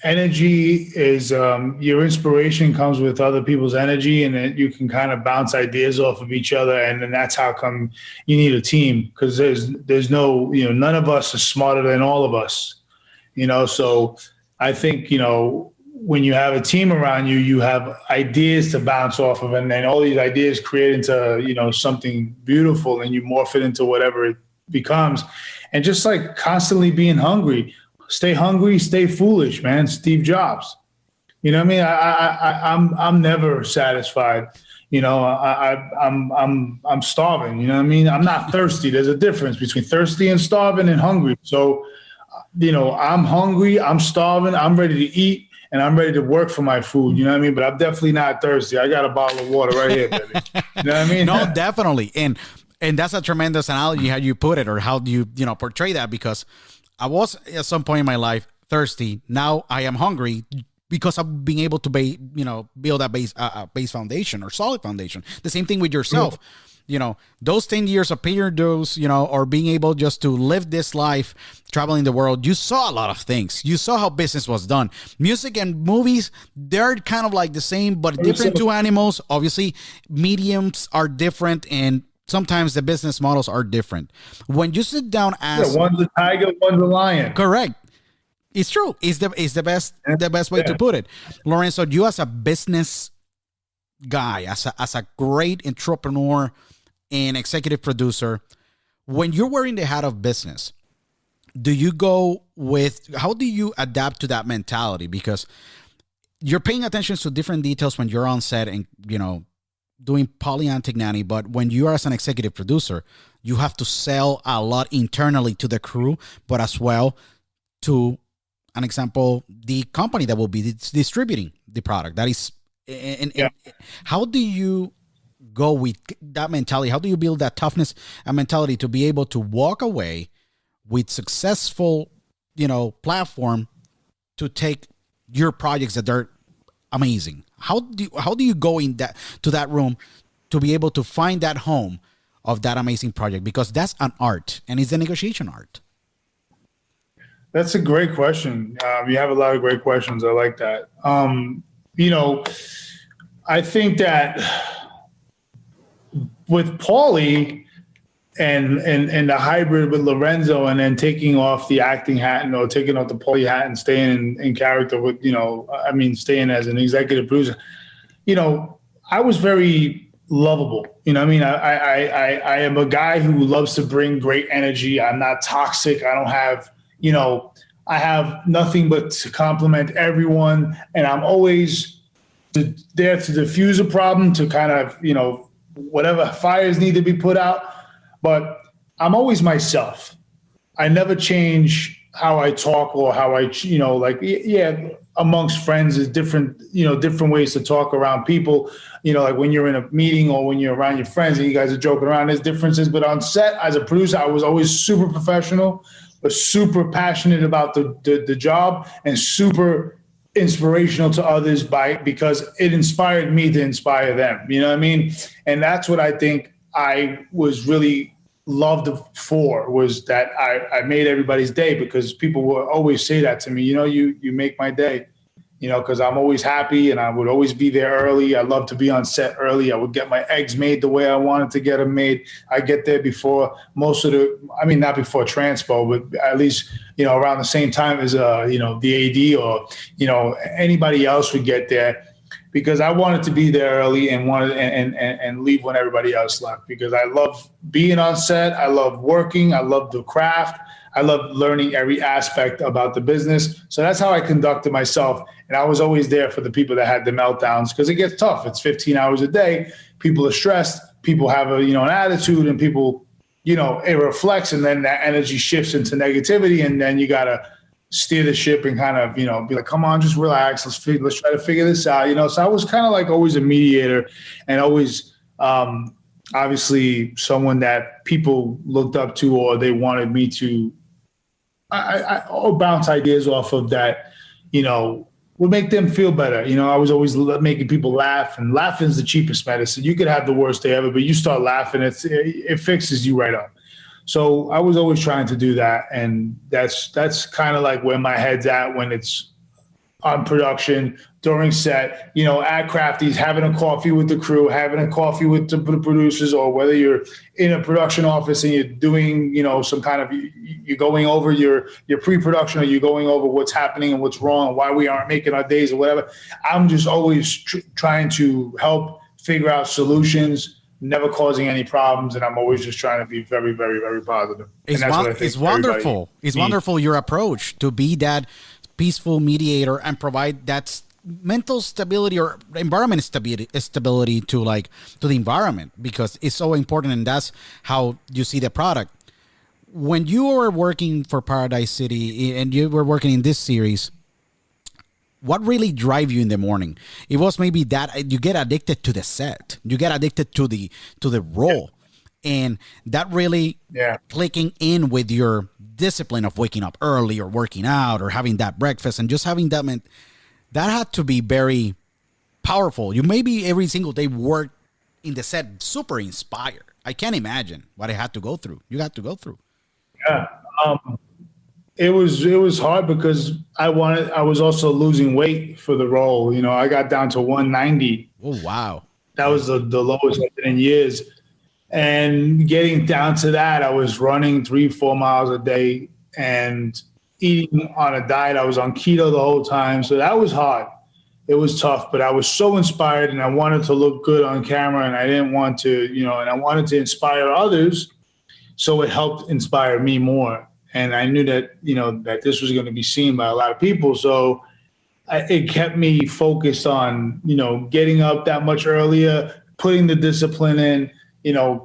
energy is your inspiration comes with other people's energy, and then you can kind of bounce ideas off of each other, and then that's how come you need a team, because there's no none of us is smarter than all of us, so I think when you have a team around you, you have ideas to bounce off of, and then all these ideas create into something beautiful, and you morph it into whatever it becomes. And just like constantly being hungry. Stay hungry, stay foolish, man. Steve Jobs. You know what I mean? I'm never satisfied. I'm starving. You know what I mean? I'm not thirsty. There's a difference between thirsty and starving and hungry. So, I'm hungry, I'm starving, I'm ready to eat, and I'm ready to work for my food. You know what I mean? But I'm definitely not thirsty. I got a bottle of water right here, baby. You know what I mean? No, definitely. And that's a tremendous analogy how you put it, or how do you portray that, because I was at some point in my life thirsty. Now I am hungry because of being able to build that base foundation or solid foundation. The same thing with yourself. Those 10 years of paying your dues, or being able just to live this life, traveling the world, you saw a lot of things. You saw how business was done. Music and movies, they're kind of like the same, but different two animals. Obviously, mediums are different, and sometimes the business models are different. When you sit down as one's a tiger, one's a lion. Correct. It's true. It's the best way to put it. Lorenzo, you as a business guy, as a great entrepreneur and executive producer, when you're wearing the hat of business, how do you adapt to that mentality? Because you're paying attention to different details when you're on set and, doing Pauly Antignani, but when you are as an executive producer, you have to sell a lot internally to the crew, but as well to, an example, the company that will be distributing the product. That is, and how do you go with that mentality? How do you build that toughness and mentality to be able to walk away with successful, platform to take your projects that are amazing? How do you go to that room to be able to find that home of that amazing project? Because that's an art, and it's a negotiation art. That's a great question. You have a lot of great questions. I like that. I think that with Pauly and the hybrid with Lorenzo, and then taking off the acting hat or taking off the Pauly hat and staying in character with, staying as an executive producer, I was very lovable. I am a guy who loves to bring great energy. I'm not toxic. I don't have, I have nothing but to compliment everyone. And I'm always there to diffuse a problem, to kind of, whatever fires need to be put out. But I'm always myself. I never change how I talk or how I, amongst friends is different, different ways to talk around people, like when you're in a meeting or when you're around your friends and you guys are joking around, there's differences. But on set as a producer, I was always super professional, but super passionate about the job and super inspirational to others because it inspired me to inspire them. You know what I mean? And that's what I think I was really loved for, was that I made everybody's day, because people will always say that to me, you make my day, because I'm always happy and I would always be there early. I love to be on set early. I would get my eggs made the way I wanted to get them made. I get there before not before transpo, but at least, around the same time as, the AD or, anybody else would get there, because I wanted to be there early and and leave when everybody else left, because I love being on set. I love working. I love the craft. I love learning every aspect about the business. So that's how I conducted myself. And I was always there for the people that had the meltdowns, because it gets tough. It's 15 hours a day. People are stressed. people have an attitude, and people, it reflects, and then that energy shifts into negativity, and then you gotta steer the ship and kind of, be like, come on, just relax. Let's try to figure this out. So I was kind of like always a mediator, and always, obviously someone that people looked up to, or they wanted me to, I bounce ideas off of that, would make them feel better. I was always making people laugh, and laughing is the cheapest medicine. You could have the worst day ever, but you start laughing, it fixes you right up. So I was always trying to do that. And that's kind of like where my head's at when it's on production, during set, at Crafties, having a coffee with the crew, having a coffee with the producers, or whether you're in a production office and you're doing, some kind of, you're going over your pre-production, or you're going over what's happening and what's wrong and why we aren't making our days or whatever. I'm just always trying to help figure out solutions, never causing any problems, and I'm always just trying to be very, very, very positive. It's wonderful. It's wonderful, your approach to be that peaceful mediator and provide that mental stability or environment stability to the environment, because it's so important, and that's how you see the product. When you were working for Paradise City and you were working in this series, what really drive you in the morning? It was maybe that you get addicted to the set, you get addicted to the role, and that really clicking in with your discipline of waking up early or working out or having that breakfast and just having that that had to be very powerful. You maybe every single day work in the set super inspired. I can't imagine what I had to go through. You had to go through. Yeah. It was hard because I was also losing weight for the role. I got down to 190. Oh, wow. That was the lowest I've been in years. And getting down to that, I was running 3-4 miles a day and eating on a diet. I was on keto the whole time. So that was hard. It was tough, but I was so inspired, and I wanted to look good on camera, and I didn't want to, and I wanted to inspire others. So it helped inspire me more. And I knew that, that this was going to be seen by a lot of people. So it kept me focused on, getting up that much earlier, putting the discipline in,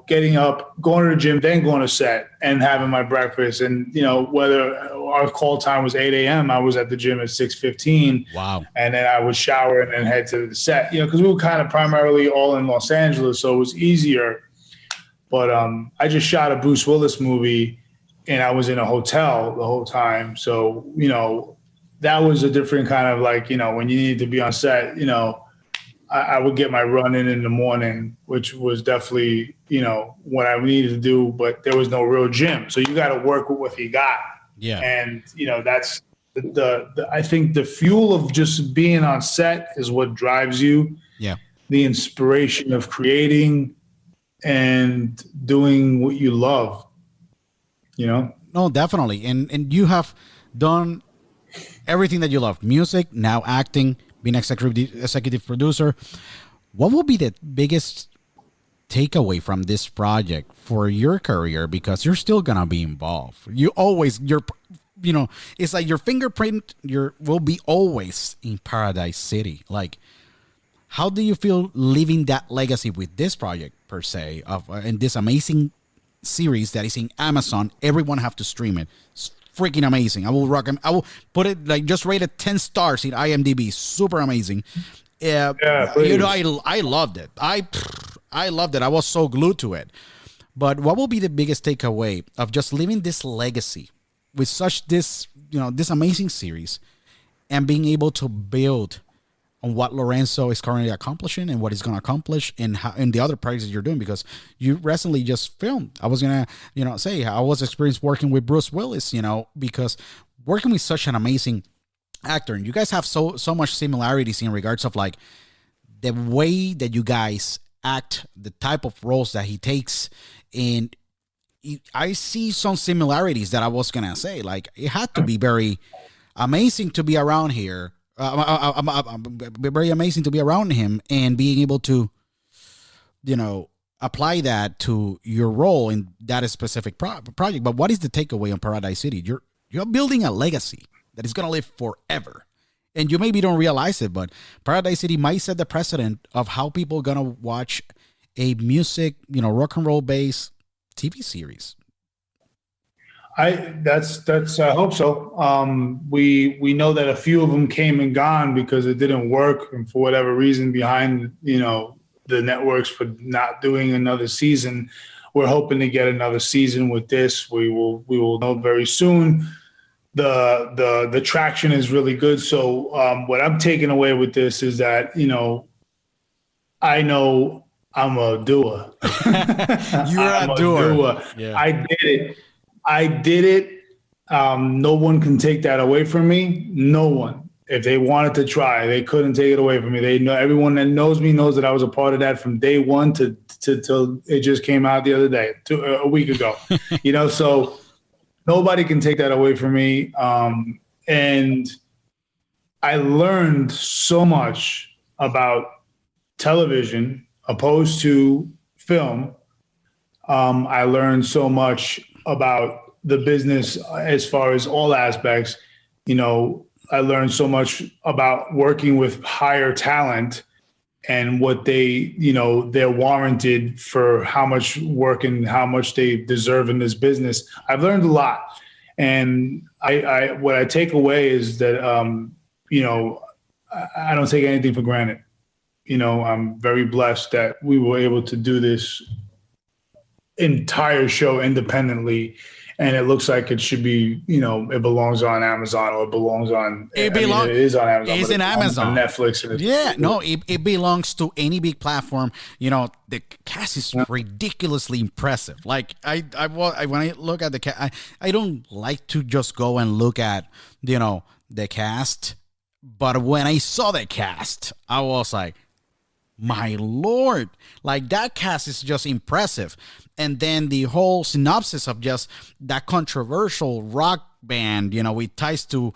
getting up, going to the gym, then going to set and having my breakfast. And, whether our call time was 8 a.m., I was at the gym at 6:15. Wow. And then I would shower and then head to the set, because we were kind of primarily all in Los Angeles. So it was easier. But I just shot a Bruce Willis movie, and I was in a hotel the whole time. So, that was a different kind of when you needed to be on set, I would get my run in the morning, which was definitely, what I needed to do, but there was no real gym. So you got to work with what you got. Yeah. And, that's I think the fuel of just being on set is what drives you. Yeah. The inspiration of creating and doing what you love, No, definitely. And you have done everything that you love: music, now acting, being executive producer. What will be the biggest takeaway from this project for your career? Because you're still gonna be involved. It's like your fingerprint will be always in Paradise City. How do you feel leaving that legacy with this project per se and this amazing series that is in Amazon? Everyone have to stream it. It's freaking amazing. I will put it just rated 10 stars in IMDb. Super amazing. I loved it. I loved it. I was so glued to it. But what will be the biggest takeaway of just living this legacy with this amazing series and being able to build on what Lorenzo is currently accomplishing and what he's going to accomplish and the other projects you're doing? Because you recently just filmed. I was going to, say I was experienced working with Bruce Willis, because working with such an amazing actor, and you guys have so much similarities in regards of the way that you guys act, the type of roles that he takes. And I see some similarities that I was going to say, it had to be very amazing to be around here. Very amazing to be around him and being able to, apply that to your role in that specific project. But what is the takeaway on Paradise City? You're building a legacy that is going to live forever. And you maybe don't realize it, but Paradise City might set the precedent of how people are going to watch a music, rock and roll based TV series? I hope so. We know that a few of them came and gone because it didn't work, and for whatever reason behind the networks for not doing another season. We're hoping to get another season with this. We will know very soon. The traction is really good. So what I'm taking away with this is that I know I'm a doer. You're a doer. Yeah. I did it. No one can take that away from me. No one. If they wanted to try, they couldn't take it away from me. They know, everyone that knows me knows that I was a part of that from day one to till it just came out the other day, a week ago. So nobody can take that away from me. And I learned so much about television opposed to film. I learned so much about the business as far as all aspects. I learned so much about working with higher talent and what they're warranted for how much work and how much they deserve in this business. I've learned a lot. And what I take away is that, I don't take anything for granted. I'm very blessed that we were able to do this entire show independently, and it looks like it should be, it belongs on Amazon, or it belongs on. It is on Amazon. It's in Amazon, on Netflix. And it belongs to any big platform. The cast is ridiculously impressive. Like I when I look at the cast, I don't like to just go and look at the cast, but when I saw the cast, I was like, my Lord, like that cast is just impressive. And then the whole synopsis of just that controversial rock band, with ties to,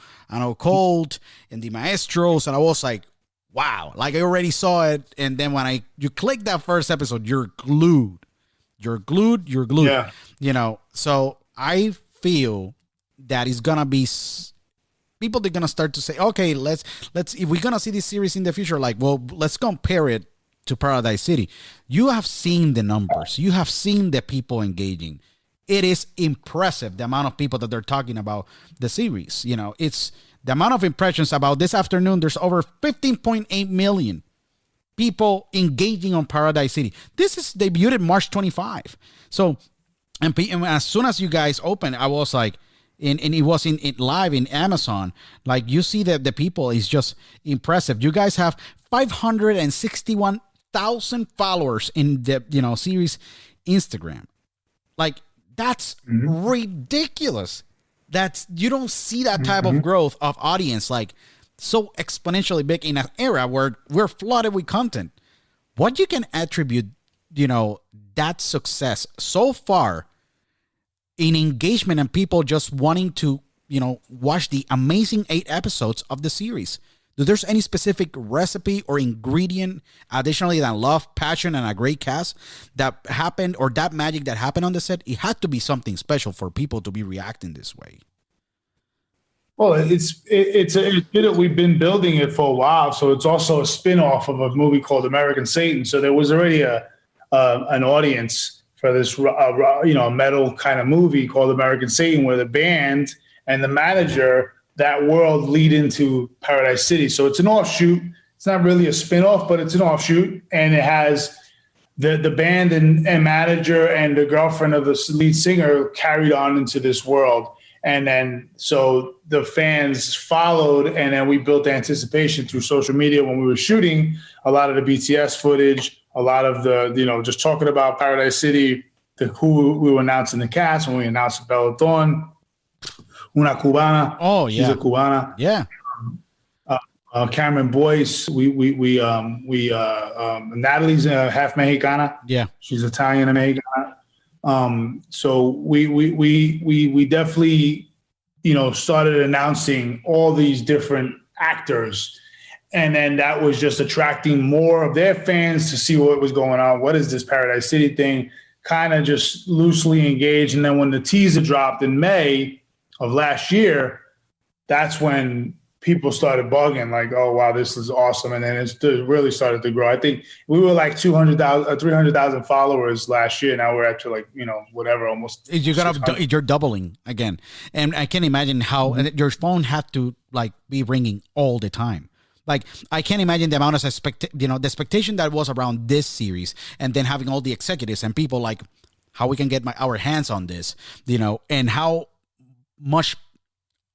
Cold and the Maestros. And I was like, wow, like I already saw it. And then when you click that first episode, you're glued. Yeah. So I feel that it's going to be people, they're going to start to say, okay, let's, if we're going to see this series in the future, like, well, let's compare it to Paradise City. You have seen the numbers. You have seen the people engaging. It is impressive, the amount of people that they're talking about the series. It's the amount of impressions about this afternoon. There's over 15.8 million people engaging on Paradise City. This is debuted March 25. So, and as soon as you guys open, I was like, and it was in live in Amazon. Like, you see that the people is just impressive. You guys have 561,000 followers in the series Instagram. Like, that's ridiculous. That's, you don't see that type of growth of audience, like, so exponentially big in an era where we're flooded with content. What you can attribute that success so far in engagement and people just wanting to watch the amazing 8 episodes of the series? Do there's any specific recipe or ingredient additionally than love, passion, and a great cast that happened, or that magic that happened on the set? It had to be something special for people to be reacting this way. Well, we've been building it for a while, so it's also a spin-off of a movie called American Satan. So there was already an audience for this a metal kind of movie called American Satan, where the band and the manager, that world lead into Paradise City. So it's an offshoot. It's not really a spin-off, but it's an offshoot. And it has the band and manager and the girlfriend of the lead singer carried on into this world. And then so the fans followed, and then we built anticipation through social media when we were shooting a lot of the BTS footage, a lot of the, just talking about Paradise City, who we were announcing the cast, when we announced Bella Thorne, Una Cubana. Oh, yeah. She's a Cubana. Yeah. Cameron Boyce. Natalie's half Mexicana. Yeah. She's Italian and Mexicana. So we definitely, started announcing all these different actors, and then that was just attracting more of their fans to see what was going on. What is this Paradise City thing? Kind of just loosely engaged. And then when the teaser dropped in May of last year, that's when people started bugging like, oh, wow, this is awesome. And then it really started to grow. I think we were like 200,000, 300,000 followers last year. Now we're at to like, whatever, almost. You're doubling again. And I can't imagine how your phone had to like be ringing all the time. Like, I can't imagine the amount of the expectation that was around this series, and then having all the executives and people like, how we can get our hands on this, and how much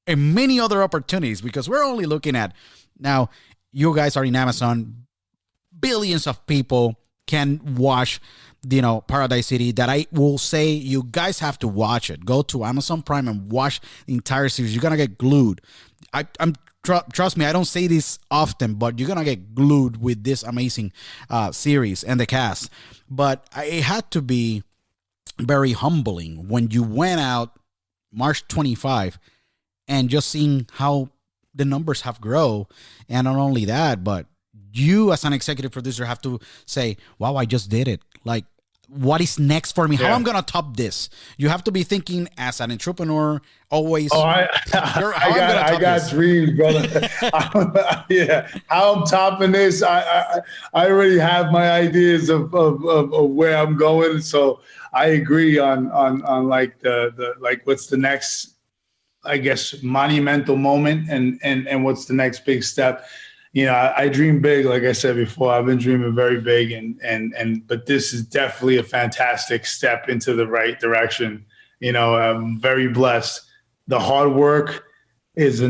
and many other opportunities, because we're only looking at now, you guys are in Amazon, billions of people can watch, Paradise City, that I will say you guys have to watch it. Go to Amazon Prime and watch the entire series. You're going to get glued. Trust me, I don't say this often, but you're going to get glued with this amazing series and the cast. But it had to be very humbling when you went out March 25 and just seeing how the numbers have grown. And not only that, but you as an executive producer have to say, wow, I just did it. Like, what is next for me? How I'm going to top this? You have to be thinking as an entrepreneur always. Oh, I got dreams, brother. Yeah. How I'm topping this. I already have my ideas of where I'm going. So I agree on like the like, what's the next, I guess, monumental moment and what's the next big step. I dream big, like I said before. I've been dreaming very big, but this is definitely a fantastic step into the right direction. I'm very blessed. The hard work is I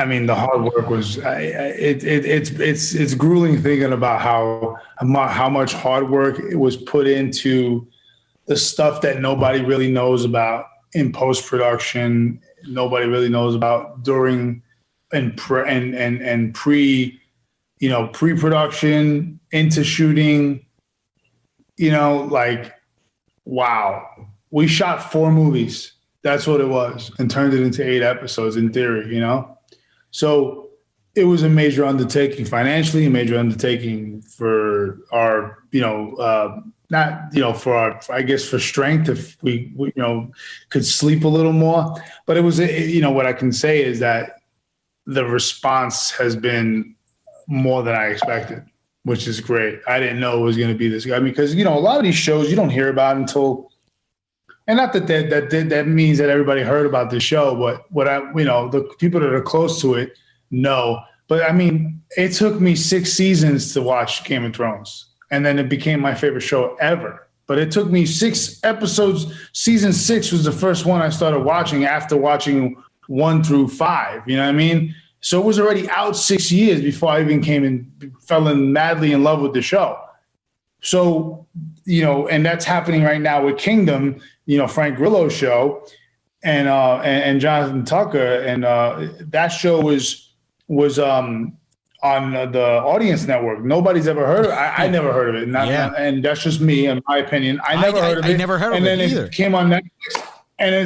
mean, the hard work was it's grueling thinking about how much hard work it was put into the stuff that nobody really knows about in post-production. Nobody really knows about during and pre-production into shooting. Like, wow, we shot 4 movies. That's what it was, and turned it into 8 episodes in theory. So it was a major undertaking financially, a major undertaking for our, not, for our, I guess, for strength, if we could sleep a little more. But it was, what I can say is that the response has been more than I expected, which is great. I didn't know it was going to be this guy. I mean, because, a lot of these shows you don't hear about until, and not that means that everybody heard about the show, but the people that are close to it know. But I mean, it took me 6 seasons to watch Game of Thrones. And then it became my favorite show ever. But it took me 6 episodes. Season 6 was the first one I started watching after watching 1 through 5. You know what I mean? So it was already out 6 years before I even fell madly in love with the show. So, and that's happening right now with Kingdom, Frank Grillo's show and Jonathan Tucker. And that show was on the Audience Network. Nobody's ever heard of it. I never heard of it. And that's just me, in my opinion. I never heard of it. I never heard of it either. And then it came on Netflix, and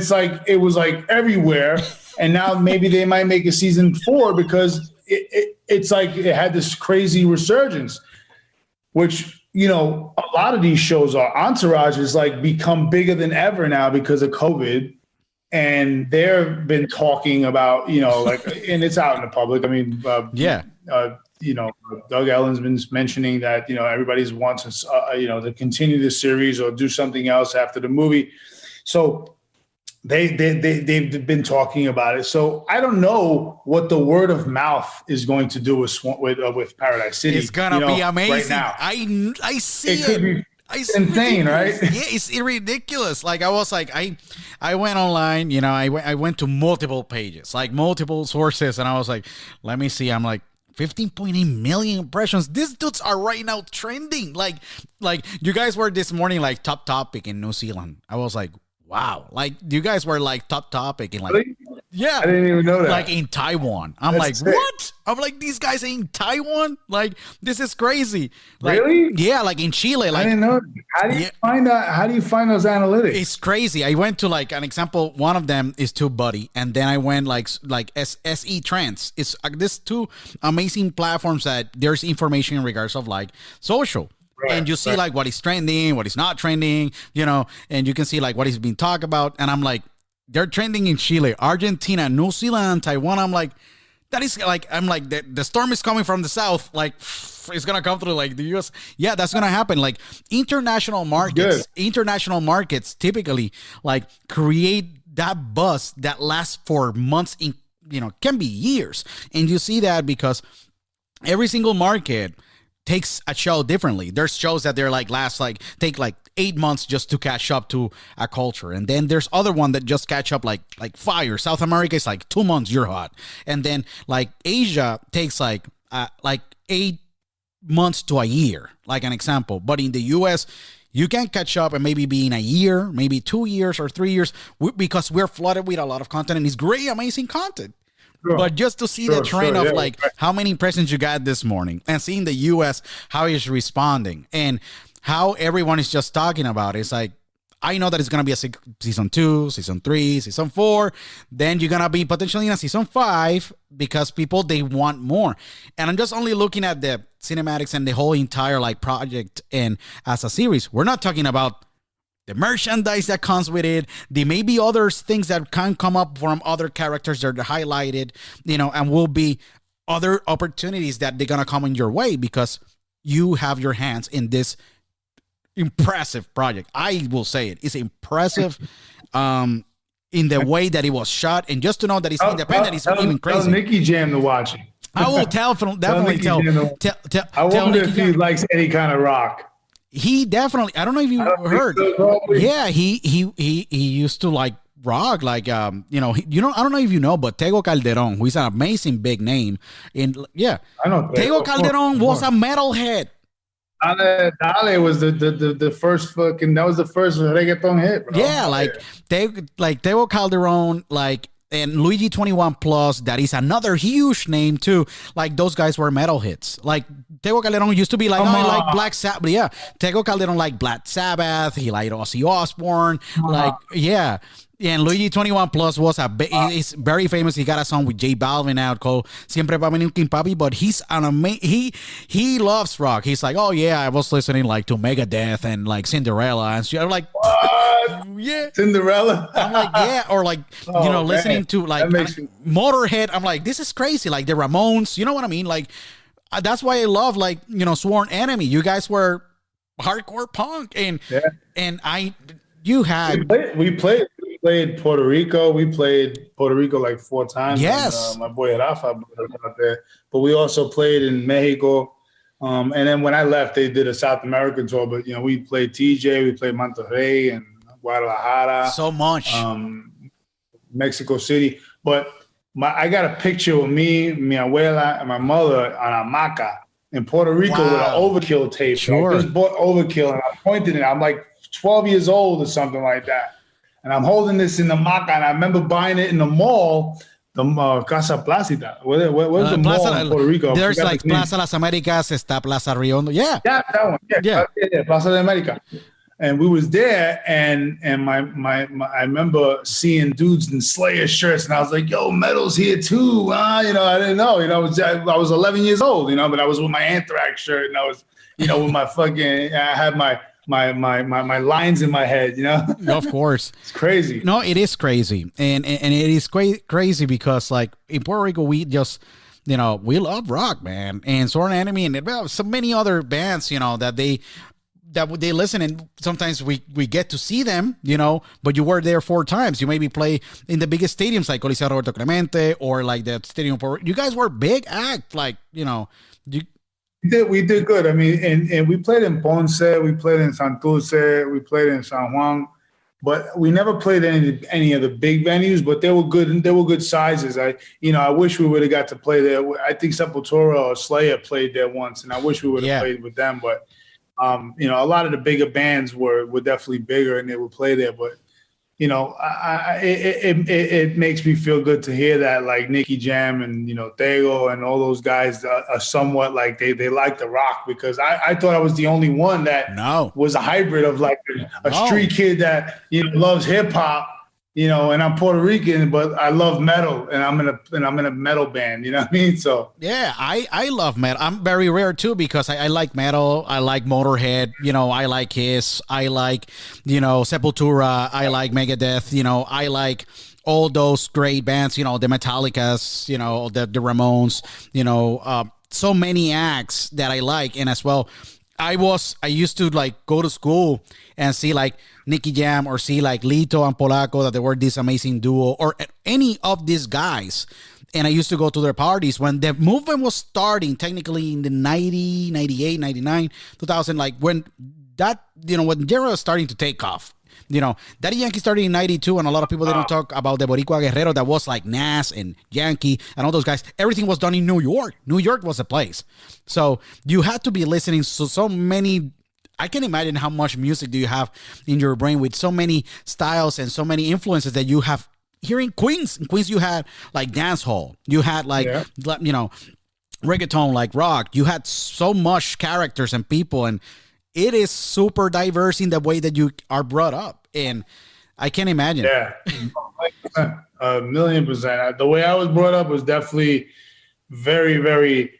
it was like everywhere. And now maybe they might make a season 4 because it's like it had this crazy resurgence, which, a lot of these shows are. Entourage is like become bigger than ever now because of COVID. And they've been talking about, and it's out in the public. I mean, Doug Ellen's been mentioning that, everybody's wants us, to continue this series or do something else after the movie. So they've been talking about it. So I don't know what the word of mouth is going to do with Paradise City. It's gonna be amazing. Right now. I see it. Could be insane, right? Yeah, it's ridiculous. Like, I was like, I went online, I went to multiple pages, like multiple sources, and I was like, let me see. I'm like, 15.8 million impressions. These dudes are right now trending. Like you guys were this morning like top topic in New Zealand. I was like, wow. Like, you guys were like top topic in like, really? Yeah, I didn't even know that. Like in Taiwan. I'm That's like, sick. what? I'm like, these guys in Taiwan? Like, this is crazy. Like, really? Yeah, like in Chile. Like, I didn't know. How do you find out? How do you find those analytics? It's crazy. I went to like an example. One of them is TubeBuddy, and then I went like SE Trends. It's this 2 amazing platforms that there's information in regards of like social. Right, and you see like what is trending, what is not trending, and you can see like what is being talked about. And I'm like, they're trending in Chile, Argentina, New Zealand, and Taiwan. I'm like, that is like, I'm like, the storm is coming from the south. Like, it's gonna come through like the U.S. Yeah, that's gonna happen. Like international markets typically like create that buzz that lasts for months, in can be years, and you see that because every single market takes a show differently. There's shows that they're like take 8 months just to catch up to a culture, and then there's other one that just catch up like fire. South America is like 2 months you're hot, and then like Asia takes like 8 months to a year, like an example. But in the US, you can catch up and maybe be in a year, maybe 2 years or 3 years, because we're flooded with a lot of content, and it's great, amazing content. Sure. But just to see the trend of like how many impressions you got this morning, and seeing the US, how it's responding, and how everyone is just talking about it. It's like, I know that it's going to be a season 2, season 3, season 4. Then you're going to be potentially in a season 5 because people, they want more. And I'm just only looking at the cinematics and the whole entire like project and as a series. We're not talking about the merchandise that comes with it. There may be other things that can come up from other characters that are highlighted, and will be other opportunities that they're going to come in your way because you have your hands in this impressive project. I will say it's impressive in the way that it was shot, and just to know that it's independent is even crazy. Tell Nicky Jam to watch it. I will definitely tell. I wonder if he likes any kind of rock. He definitely. I don't know if you heard. Yeah, he used to like rock, like I don't know if you know, but Tego Calderon, who is an amazing big name I know Tego Calderon was a metalhead. Dale was the first that was the first reggaeton hit, bro. Yeah, like Tego Calderon, and Luigi 21 Plus, that is another huge name too. Like those guys were metal hits. Like Tego Calderon used to be like, I like Black Sabbath. Yeah, Tego Calderon liked Black Sabbath. He liked Ozzy Osbourne. And Luigi 21 Plus was he's very famous. He got a song with J Balvin out called Siempre Va Venir King Papi, but he's he loves rock. He's like, oh yeah, I was listening like to Megadeth and like Cinderella and shit. I'm like, what? Yeah, Cinderella. I'm like, yeah, or like listening to like Motorhead. I'm like, this is crazy. Like the Ramones, you know what I mean? Like that's why I love like Sworn Enemy. You guys were hardcore punk, and we played Puerto Rico. We played Puerto Rico like 4 times. Yes. And, my boy Rafa was out there. But we also played in Mexico. And then when I left, they did a South American tour. But, we played TJ. We played Monterrey and Guadalajara. So much. Mexico City. But I got a picture of me, mi abuela, and my mother on a hamaca in Puerto Rico with an Overkill tape. Sure. I just bought Overkill, and I pointed it. I'm like 12 years old or something like that. And I'm holding this in the maca, and I remember buying it in the mall, the Casa Placita. Where's the mall in Puerto Rico? There's like Plaza Las Américas, está Plaza Riondo. Yeah. Yeah, that one. Yeah. Plaza de América. And we was there, and my I remember seeing dudes in Slayer shirts, and I was like, "Yo, metal's here too." I didn't know. I was 11 years old, but I was with my Anthrax shirt, and I was, with my fucking. I had my lines in my head, Of course. It's crazy. No, it is crazy. And it is crazy because like in Puerto Rico, we just, we love rock, man. And Sworn Enemy and so many other bands, that they listen, and sometimes we get to see them, but you were there 4 times. You maybe play in the biggest stadiums like Coliseo Roberto Clemente or like the Stadium. You guys were big act, like, We did good. I mean, and we played in Ponce, we played in Santurce, we played in San Juan, but we never played any of the big venues. But they were good. They were good sizes. I wish we would have got to play there. I think Sepultura or Slayer played there once, and I wish we would have played with them. But a lot of the bigger bands were definitely bigger, and they would play there. But it makes me feel good to hear that, like Nicky Jam and Tego and all those guys are somewhat like they like the rock, because I thought I was the only one that was a hybrid of like a street kid that loves hip hop and I'm Puerto Rican, but I love metal, and I'm in a metal band. You know what I mean? So yeah, I love metal. I'm very rare too because I like metal. I like Motorhead. I like Kiss. I like Sepultura. I like Megadeth. I like all those great bands. The Metallicas. The Ramones. So many acts that I like, and as well, I used to like go to school and see like Nicky Jam or see like Lito and Polaco, that they were this amazing duo, or any of these guys. And I used to go to their parties when the movement was starting, technically in the 90, 98, 99, 2000, like when that, when genre was starting to take off. Daddy Yankee started in 92, and a lot of people didn't talk about the Boricua Guerrero that was like Nas and Yankee and all those guys. Everything was done in New York. New York was the place. So you had to be listening to so many. I can imagine how much music do you have in your brain with so many styles and so many influences that you have here in Queens. In Queens, you had like dance hall. You had like, reggaeton, like rock. You had so much characters and people, and it is super diverse in the way that you are brought up. And I can't imagine. Yeah, 1,000,000%. The way I was brought up was definitely very, very,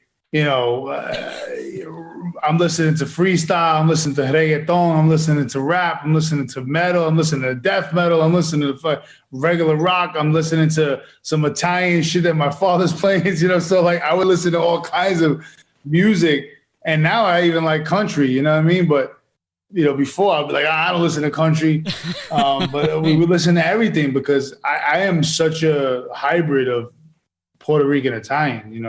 I'm listening to freestyle, I'm listening to reggaeton, I'm listening to rap, I'm listening to metal, I'm listening to death metal, I'm listening to regular rock, I'm listening to some Italian shit that my father's playing, so like I would listen to all kinds of music. And now I even like country, you know what I mean? But, before I'd be like, I don't listen to country. But we would listen to everything because I am such a hybrid of Puerto Rican Italian,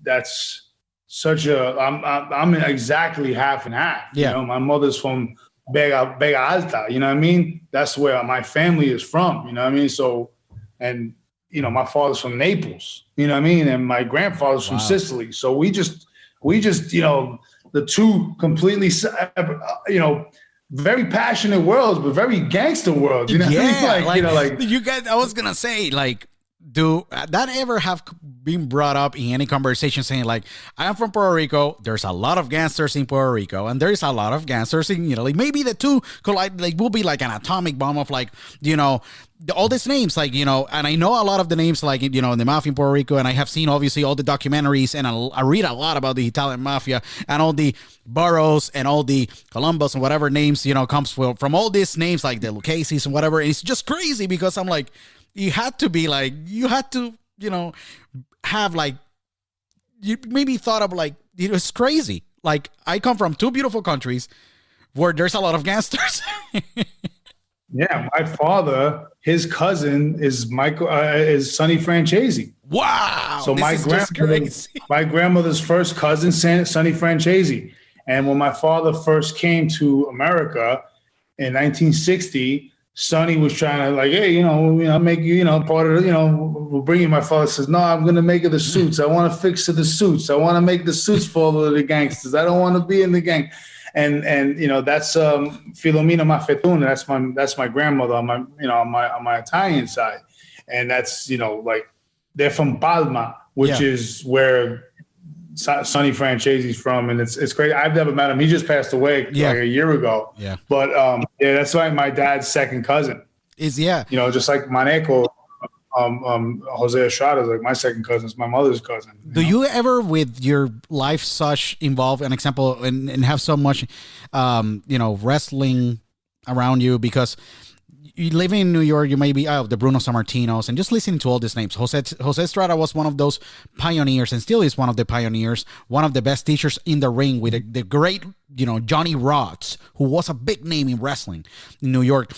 that's such a, I'm exactly half and half. Yeah. My mother's from Vega Alta, you know what I mean? That's where my family is from, you know what I mean? So, and, my father's from Naples, you know what I mean? And my grandfather's from Sicily. So we just, the two completely, very passionate worlds, but very gangster worlds. You know what I mean? You guys, I was going to say, like, do that ever have been brought up in any conversation saying like, I am from Puerto Rico, there's a lot of gangsters in Puerto Rico, and there's a lot of gangsters in, like maybe the two collide, like will be like an atomic bomb of like, all these names, like, and I know a lot of the names, like, in the mafia in Puerto Rico, and I have seen obviously all the documentaries, and I read a lot about the Italian mafia and all the boroughs and all the Columbus and whatever names, comes from all these names, like the Lucchese's and whatever. And it's just crazy because I'm like, you had to, have like, you maybe thought of like, it's crazy. Like I come from two beautiful countries where there's a lot of gangsters. Yeah, my father, his cousin is Sonny Franchese. Wow! So my grandmother's first cousin, Sonny Franchese, and when my father first came to America in 1960, Sonny was trying to like, hey, make you, part of we'll bring you. My father says, no, I'm going to make it the suits. I want to fix to the suits. I want to make the suits for all of the gangsters. I don't want to be in the gang. And that's Filomena Mafetuna. That's my grandmother on my Italian side, and that's like they're from Palma, which is where Sonny Franchese's from, and it's great. I've never met him. He just passed away like a year ago. Yeah, but that's like my dad's second cousin. Just like Maneco. Jose Estrada is like my second cousin. It's my mother's cousin. Do you ever, with your life, such involve an example and have so much, wrestling around you? Because you live in New York, you may be the Bruno Sammartinos, and just listening to all these names. Jose Estrada was one of those pioneers, and still is one of the pioneers. One of the best teachers in the ring with the great, Johnny Rods, who was a big name in wrestling in New York.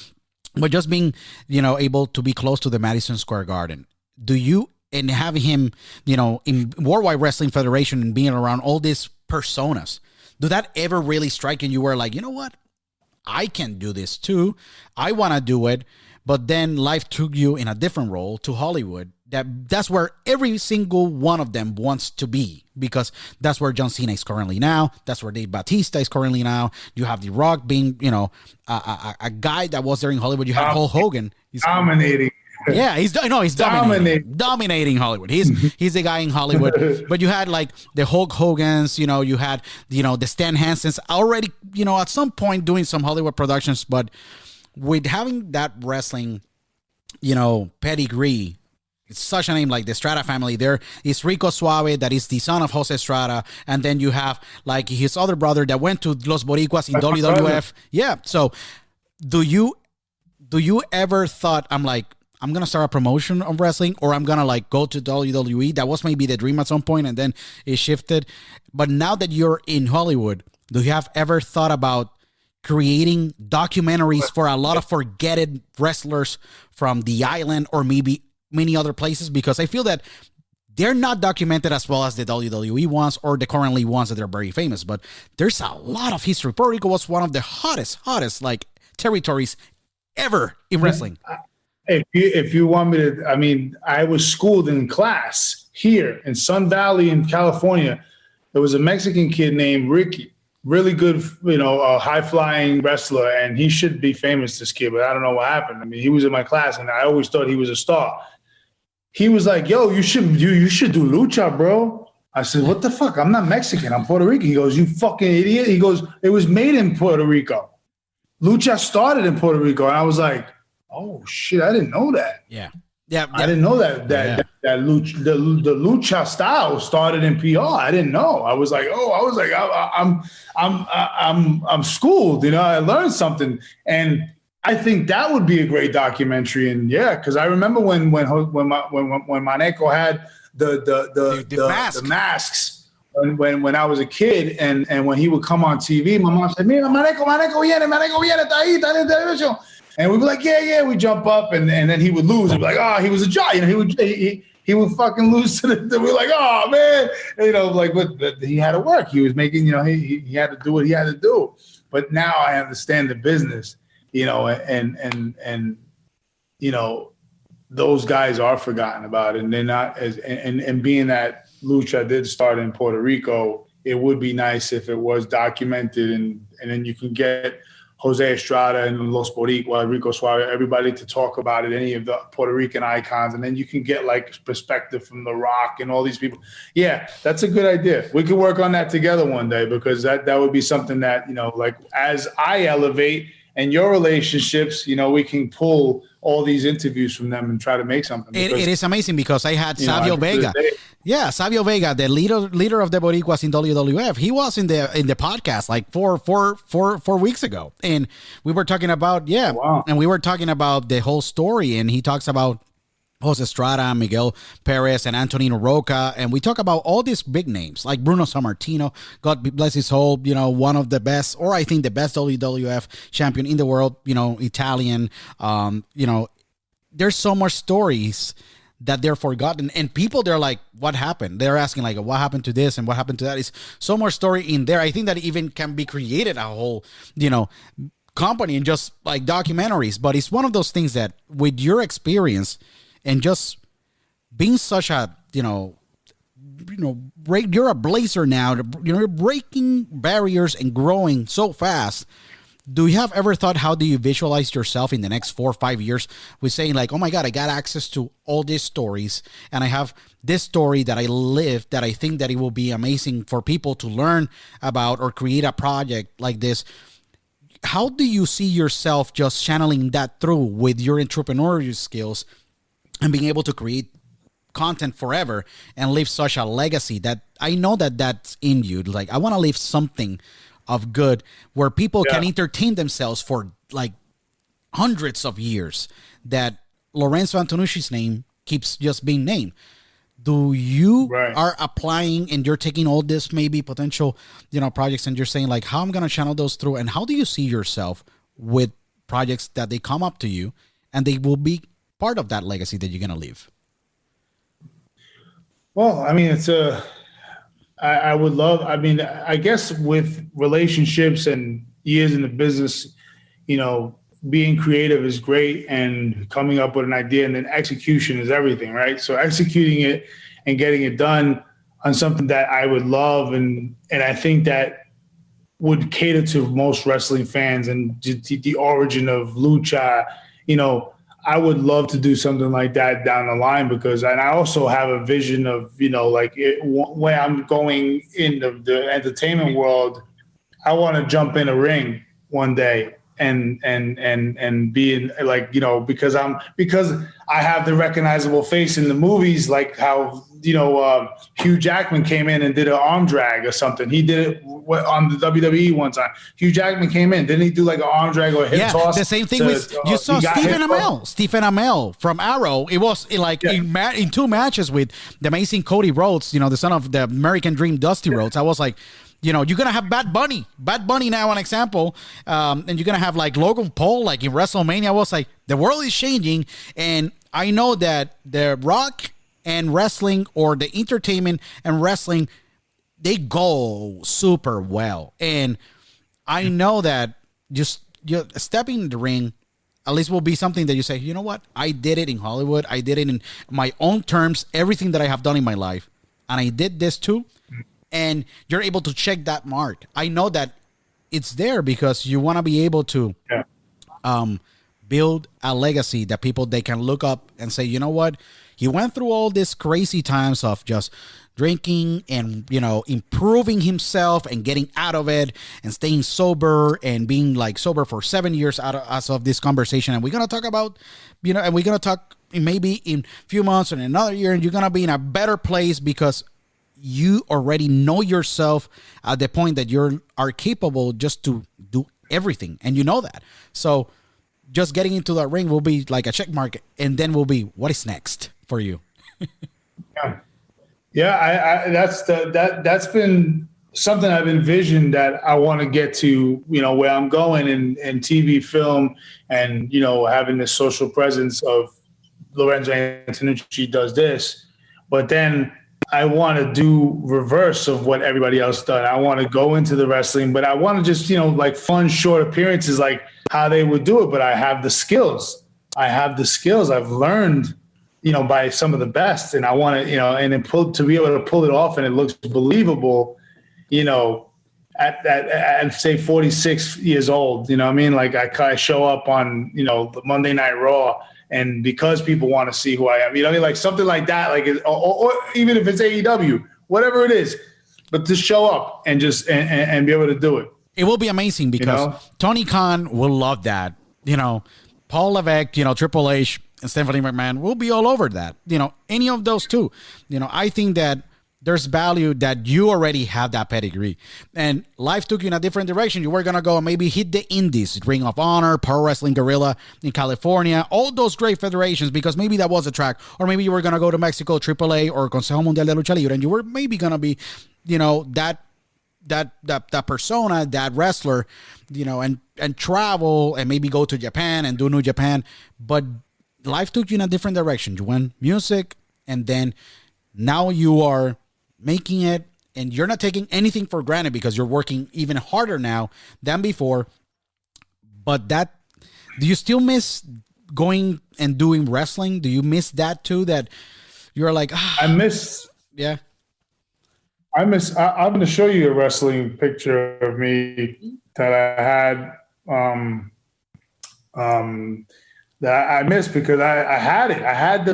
But just being, able to be close to the Madison Square Garden, and having him, in Worldwide Wrestling Federation and being around all these personas, do that ever really strike and you were like, you know what? I can do this too. I want to do it. But then life took you in a different role to Hollywood. That's where every single one of them wants to be, because that's where John Cena is currently now. That's where Dave Bautista is currently now. You have The Rock being, a guy that was there in Hollywood. You have Hulk Hogan. He's dominating. Yeah, he's dominating Hollywood. He's the guy in Hollywood. But you had like the Hulk Hogans, you had, the Stan Hansens already, at some point doing some Hollywood productions, but with having that wrestling pedigree. It's such a name, like the Estrada family. There is Rico Suave, that is the son of Jose Estrada, and then you have like his other brother that went to Los Boricuas in WWF. Yeah. So, do you ever thought I'm gonna start a promotion of wrestling, or I'm gonna like go to WWE? That was maybe the dream at some point, and then it shifted. But now that you're in Hollywood, do you have ever thought about creating documentaries for a lot of forgotten wrestlers from the island or maybe many other places? Because I feel that they're not documented as well as the WWE ones or the currently ones that they're very famous, but there's a lot of history. Puerto Rico was one of the hottest like territories ever in wrestling. If you want me to, I mean, I was schooled in class here in Sun Valley in California. There was a Mexican kid named Ricky, really good, high-flying wrestler, and he should be famous, this kid, but I don't know what happened. I mean, he was in my class, and I always thought he was a star. He was like, yo, you should do lucha, bro. I said, what the fuck? I'm not Mexican. I'm Puerto Rican. He goes, you fucking idiot. He goes, it was made in Puerto Rico. Lucha started in Puerto Rico. And I was like, oh, shit, I didn't know that. Yeah. I didn't know that lucha, the lucha style started in PR. I didn't know. I was like, I'm schooled. I learned something, and I think that would be a great documentary. And because I remember when Maneco had the masks when I was a kid, and when he would come on TV, my mom said, "Mira, Maneco viene, está ahí, está en televisión." And we'd be like, yeah, we jump up, and then he would lose. We'd be like, he was a giant. He would fucking lose to the. We're like, oh man, but he had to work. He was making, he had to do what he had to do. But now I understand the business, and those guys are forgotten about, and they're not as. And being that lucha did start in Puerto Rico, it would be nice if it was documented, and then you can get Jose Estrada and Los Boricuas, Rico Suave, everybody to talk about it, any of the Puerto Rican icons, and then you can get like perspective from The Rock and all these people. Yeah, that's a good idea. We could work on that together one day, because that would be something that, like as I elevate and your relationships, we can pull all these interviews from them and try to make something. It is amazing, because I had Savio Vega. Yeah, Savio Vega, the leader of the Boricuas in WWF. He was in the podcast like four weeks ago, and we were talking about and we were talking about the whole story, and he talks about Jose Estrada, Miguel Perez, and Antonino Roca, and we talk about all these big names like Bruno Sammartino, God bless his soul, one of the best, or I think the best WWF champion in the world, Italian. There's so much stories that they're forgotten, and people, they're like, what happened? They're asking like, what happened to this and what happened to that? Is so much story in there. I think that even can be created a whole, company and just like documentaries. But it's one of those things that with your experience and just being such a, you're a blazer now, you're breaking barriers and growing so fast. Do you have ever thought, how do you visualize yourself in the next 4 or 5 years with saying like, oh my God, I got access to all these stories, and I have this story that I lived that I think that it will be amazing for people to learn about or create a project like this? How do you see yourself just channeling that through with your entrepreneurial skills and being able to create content forever and leave such a legacy that I know that that's in you? Like, I want to leave something of good where people can entertain themselves for like hundreds of years, that Lorenzo Antonucci's name keeps just being named. Do you are applying, and you're taking all this maybe potential, projects, and you're saying like, how I'm going to channel those through, and how do you see yourself with projects that they come up to you and they will be part of that legacy that you're going to leave? Well, I mean, I would love, I guess with relationships and years in the business, being creative is great, and coming up with an idea, and then execution is everything, right? So executing it and getting it done on something that I would love, and I think that would cater to most wrestling fans, and the origin of lucha, I would love to do something like that down the line, because, and I also have a vision of, when I'm going in the entertainment world, I want to jump in a ring one day and being like, because I have the recognizable face in the movies, like how Hugh Jackman came in and did an arm drag or something. He did it on the WWE one time. Hugh Jackman came in, didn't he do like an arm drag or a hip toss? The same thing with you saw Stephen Amell from Arrow. It was in 2 matches with the amazing Cody Rhodes, the son of the American Dream, Dusty Rhodes. I was like, you're gonna have Bad Bunny now, an example, and you're gonna have like Logan Paul, like in WrestleMania. I was like, the world is changing, and I know that the Rock and wrestling, or the entertainment and wrestling, they go super well, and I know that just stepping in the ring, at least will be something that you say, you know what, I did it in Hollywood, I did it in my own terms, everything that I have done in my life, and I did this too. And you're able to check that mark. I know that it's there because you want to be able to build a legacy that people, they can look up and say, you know what, he went through all this crazy times of just drinking and, improving himself and getting out of it and staying sober and being like sober for 7 years as of this conversation. And we're going to talk about, and we're going to talk maybe in a few months or in another year, and you're going to be in a better place because you already know yourself at the point that you are capable just to do everything. And you know that. So just getting into that ring will be like a check mark. And then will be, what is next for you? That's been something I've envisioned that I want to get to, where I'm going in TV, film, and, having this social presence of Lorenzo Antonucci does this. But then I want to do reverse of what everybody else done. I want to go into the wrestling, but I want to just, like fun, short appearances, like how they would do it. But I have the skills. I've learned, by some of the best. And I want to, and then to be able to pull it off and it looks believable, at say 46 years old, you know what I mean? Like I show up on, the Monday Night Raw, and because people want to see who I am, what I mean? Like something like that, like, or even if it's AEW, whatever it is, but to show up and just, and be able to do it. It will be amazing because Tony Khan will love that. Paul Levesque, Triple H and Stephanie McMahon will be all over that. Any of those two, I think that there's value that you already have that pedigree, and life took you in a different direction. You were going to go and maybe hit the indies, Ring of Honor, Pro Wrestling Guerrilla in California, all those great federations, because maybe that was a track, or maybe you were going to go to Mexico, AAA or Consejo Mundial de Lucha Libre, and you were maybe going to be, that persona, that wrestler, and travel and maybe go to Japan and do New Japan. But life took you in a different direction. You went music, and then now you are making it, and you're not taking anything for granted because you're working even harder now than before. But do you still miss going and doing wrestling? Do you miss that too? That you're like, I miss. Yeah. I'm going to show you a wrestling picture of me that I had, that I missed because I had it. I had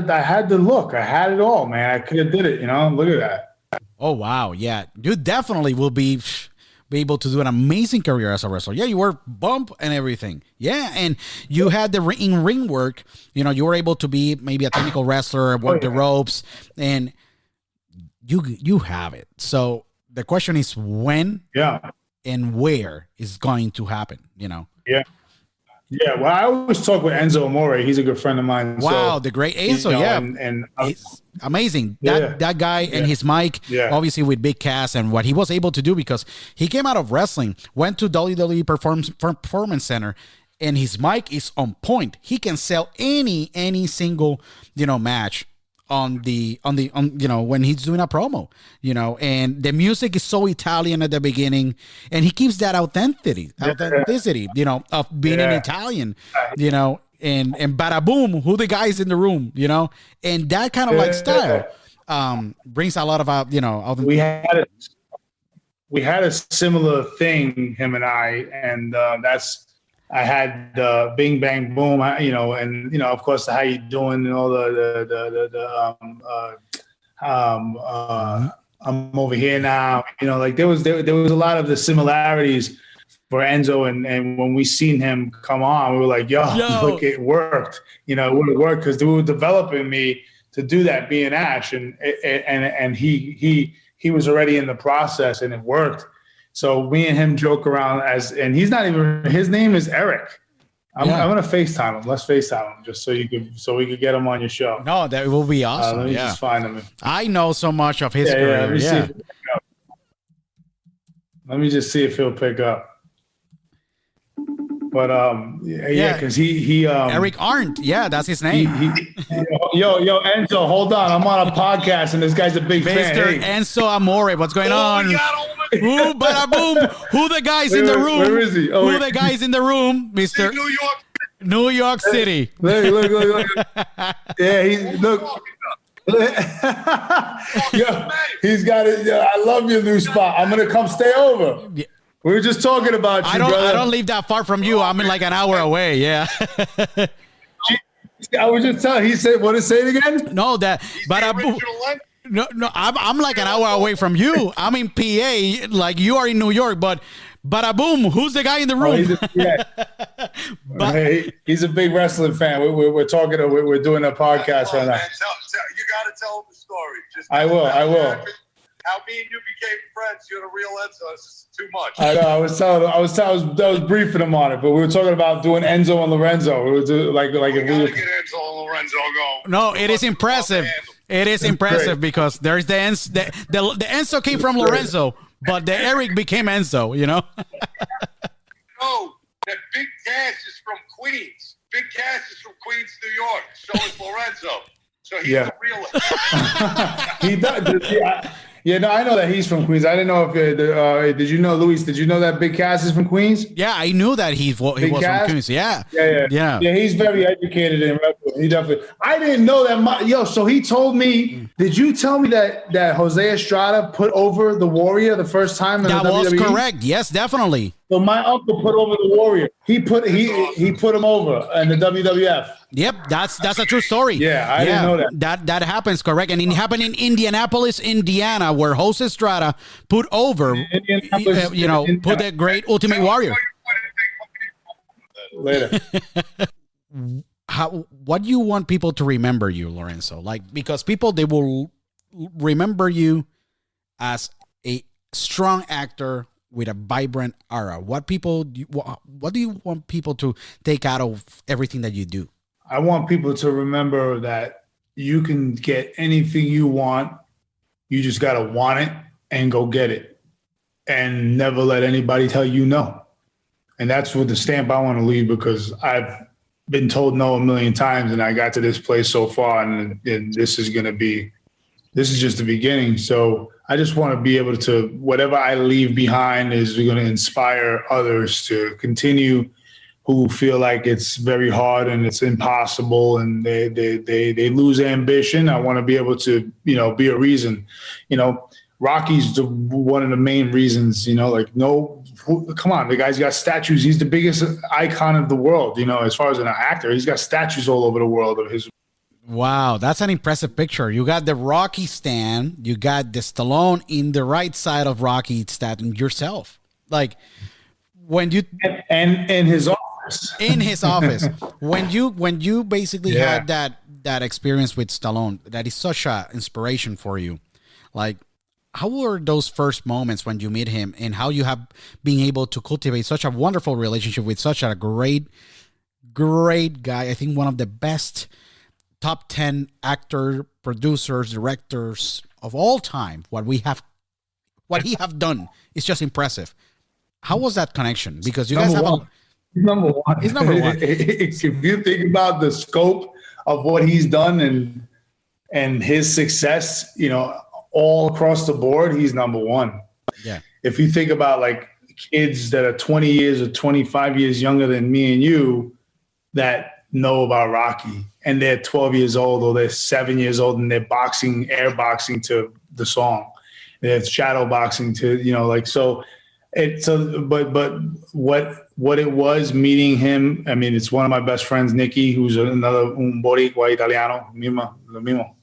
the look. I had it all, man. I could have did it. Look at that. Oh, wow. Yeah. You definitely will be able to do an amazing career as a wrestler. Yeah, you were bump and everything. Yeah, and you had the ring work. You were able to be maybe a technical wrestler, work the ropes, and you have it. So the question is when and where is going to happen, Yeah. Yeah, well, I always talk with Enzo Amore. He's a good friend of mine. Wow, the great Enzo, and it's amazing. That guy and his mic, obviously with big cast, and what he was able to do, because he came out of wrestling, went to WWE Performance Center, and his mic is on point. He can sell any single match on when he's doing a promo, and the music is so Italian at the beginning, and he keeps that authenticity, of being an Italian, and bada boom, who the guys in the room, and that kind of like style brings a lot of we had a similar thing, him and I, and I had Bing Bang Boom, and of course the How You Doing, and all I'm over here now, like there was a lot of the similarities for Enzo. And when we seen him come on, we were like, yo. Look, it worked. You know, it would have worked because they were developing me to do that, being Ash. And he was already in the process, and it worked. So me and him joke around and he's not even, his name is Eric. I'm going to FaceTime him. Let's FaceTime him just so we could get him on your show. No, that will be awesome. Let me just find him. I know so much of his career. Let me just see if he'll pick up. But because he Eric Arndt, that's his name. Yo, Enzo, hold on. I'm on a podcast and this guy's a big fan. Mr. Enzo Amore, what's going on? Ooh, bada boom. Who the guys in the room? Where is he? Who the guys in the room, Mr. New York City. Look. Yeah, look. Yo, he's got it. I love your new spot. I'm gonna come stay over. Yeah. We were just talking about you, brother. I don't live that far from you. I'm like an hour away. Yeah. I was just telling. He said, "What is say it again?" No, No, I'm like an hour away from you. I'm in PA, like you are in New York, but bada boom, who's the guy in the room? He's a big wrestling fan. We're talking. We're doing a podcast right now. You got to tell him the story. I will. How me and you became friends. You're the real Enzo. It's too much. I know. I was briefing him on it, but we were talking about doing Enzo and Lorenzo. We were doing, like if we were get Enzo and Lorenzo going. No, it is impressive. It is impressive because there's the Enzo came from Lorenzo, but the Eric became Enzo. You know. No, that Big Cass is from Queens. Big Cass is from Queens, New York. So is Lorenzo. So he's the real. He does. Yeah, no, I know that he's from Queens. I didn't know if did you know, Luis? Did you know that Big Cass is from Queens? Yeah, I knew that he was from Queens. Yeah. He's very educated in wrestling. He definitely. I didn't know that. So he told me. Did you tell me that Jose Estrada put over the Warrior the first time? That was correct. Yes, definitely. So my uncle put over the Warrior. He put him over in the WWF. Yep, that's a true story. Yeah, I didn't know that. That happens, correct. And it happened in Indianapolis, Indiana, where Jose Estrada put over, put the great Ultimate Warrior. Later. What do you want people to remember you, Lorenzo? Like, because they will remember you as a strong actor with a vibrant aura. What do you want people to take out of everything that you do? I want people to remember that you can get anything you want. You just got to want it and go get it, and never let anybody tell you no. And that's what the stamp I want to leave, because I've been told no a million times, and I got to this place so far, and this is just the beginning. So I just want to be able to, whatever I leave behind is going to inspire others to continue, who feel like it's very hard and it's impossible and they lose ambition. I want to be able to, be a reason. Rocky's one of the main reasons, come on, the guy's got statues. He's the biggest icon of the world, as far as an actor. He's got statues all over the world of his. Wow, that's an impressive picture. You got the Rocky stand, you got the Stallone in the right side of Rocky stand yourself. Like when you and in his office. In his office. When you basically had that experience with Stallone, that is such an inspiration for you. Like, how were those first moments when you meet him, and how you have been able to cultivate such a wonderful relationship with such a great guy? I think one of the best top 10 actor, producers, directors of all time. What he have done is just impressive. How was that connection? Because you guys have He's number one. He's number one. If you think about the scope of what he's done and his success, all across the board, he's number one. Yeah. If you think about like kids that are 20 years or 25 years younger than me and you that know about Rocky, and they're 12 years old or they're 7 years old and they're air boxing to the song. They're shadow boxing to, but what it was meeting him, I mean, it's one of my best friends, Nicky, who's another un boricua italiano, lo mismo.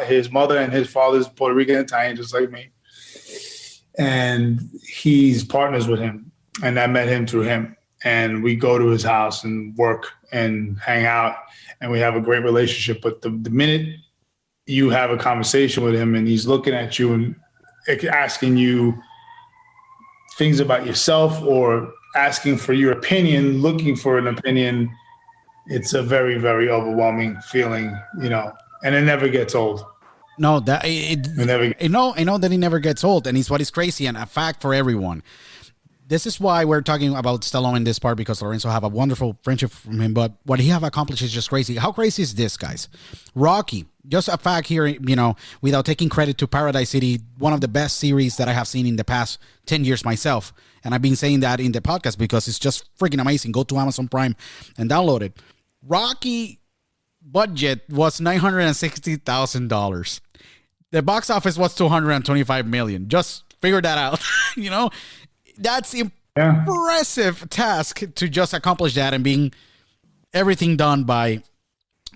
His mother and his father's Puerto Rican Italian, just like me. And he's partners with him. and I met him through him. And we go to his house and work and hang out, and we have a great relationship. But the minute you have a conversation with him and he's looking at you and asking you things about yourself or asking for your opinion, looking for an opinion, it's a very, very overwhelming feeling, you know, and it never gets old. No, that I know that it never gets old, and it's what is crazy and a fact for everyone. This is why we're talking about Stallone in this part, because Lorenzo have a wonderful friendship from him, but what he have accomplished is just crazy. How crazy is this, guys? Rocky, just a fact here, you know, without taking credit to Paradise City, one of the best series that I have seen in the past 10 years myself. And I've been saying that in the podcast because it's just freaking amazing. Go to Amazon Prime and download it. Rocky budget was $960,000. The box office was $225 million. Just figure that out, you know? That's impressive task to just accomplish that, and being everything done by,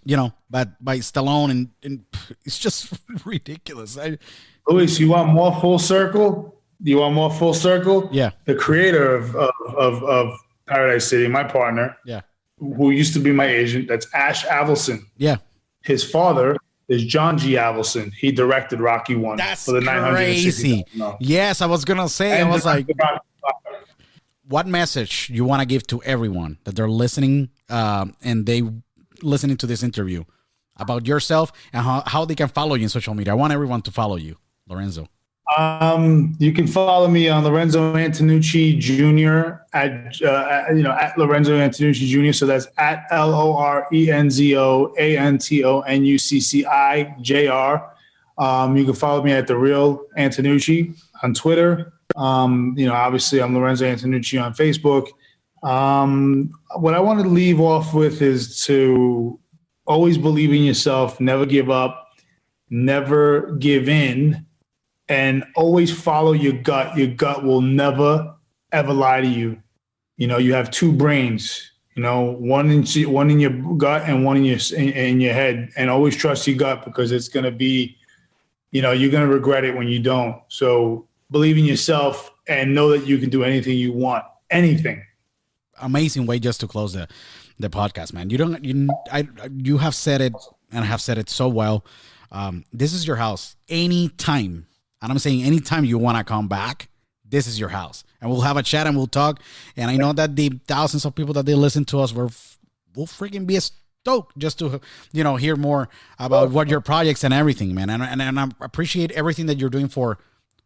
you know, by Stallone, and it's just ridiculous. Luis, you want more full circle? Yeah. The creator of Paradise City, my partner, who used to be my agent, that's Ash Avildsen. Yeah. His father is John G. Avildsen. He directed Rocky 1 for the crazy. Yes, I was gonna say. And I was like, what message you want to give to everyone that they're listening and they listening to this interview about yourself and how they can follow you in social media? I want everyone to follow you, Lorenzo. You can follow me on Lorenzo Antonucci Jr. at Lorenzo Antonucci Jr. So that's at LORENZO ANTONUCCI JR. You can follow me at The Real Antonucci on Twitter. Obviously I'm Lorenzo Antonucci on Facebook. What I want to leave off with is to always believe in yourself, never give up, never give in, and always follow your gut. Your gut will never, ever lie to you. You know, you have two brains, you know, one in your gut and one in your head, and always trust your gut, because it's going to be, you know, you're going to regret it when you don't. So believe in yourself and know that you can do anything you want, anything. Amazing way just to close the podcast, man. You have said it, and I have said it so well. This is your house. Anytime, and I'm saying anytime you want to come back, this is your house, and we'll have a chat and we'll talk. And I know that the thousands of people that they listen to us will freaking be stoked just to, you know, hear more about what your projects and everything, man. And I appreciate everything that you're doing for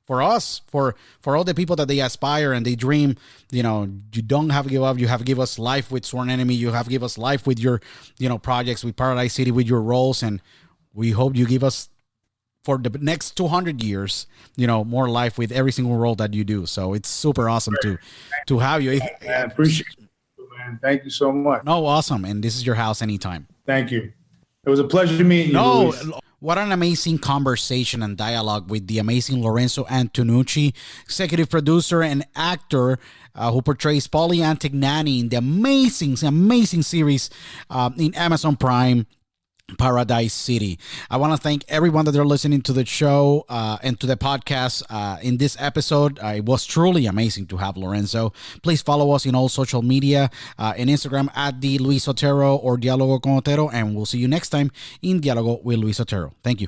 us, for all the people that they aspire and they dream. You know, you don't have to give up. You have to give us life with Sworn Enemy. You have to give us life with your, you know, projects with Paradise City, with your roles. And we hope you give us, for the next 200 years, you know, more life with every single role that you do. So it's super awesome to have you. I appreciate it, man. Thank you so much. No, awesome. And this is your house anytime. Thank you. It was a pleasure meeting you, Luis. What an amazing conversation and dialogue with the amazing Lorenzo Antonucci, executive producer and actor who portrays Pauly Antignani in the amazing series in Amazon Prime, Paradise City. I want to thank everyone that they're listening to the show and to the podcast in this episode. It was truly amazing to have Lorenzo. Please follow us in all social media, in Instagram at the Luis Otero or Dialogo con Otero, and we'll see you next time in Dialogo with Luis Otero. Thank you.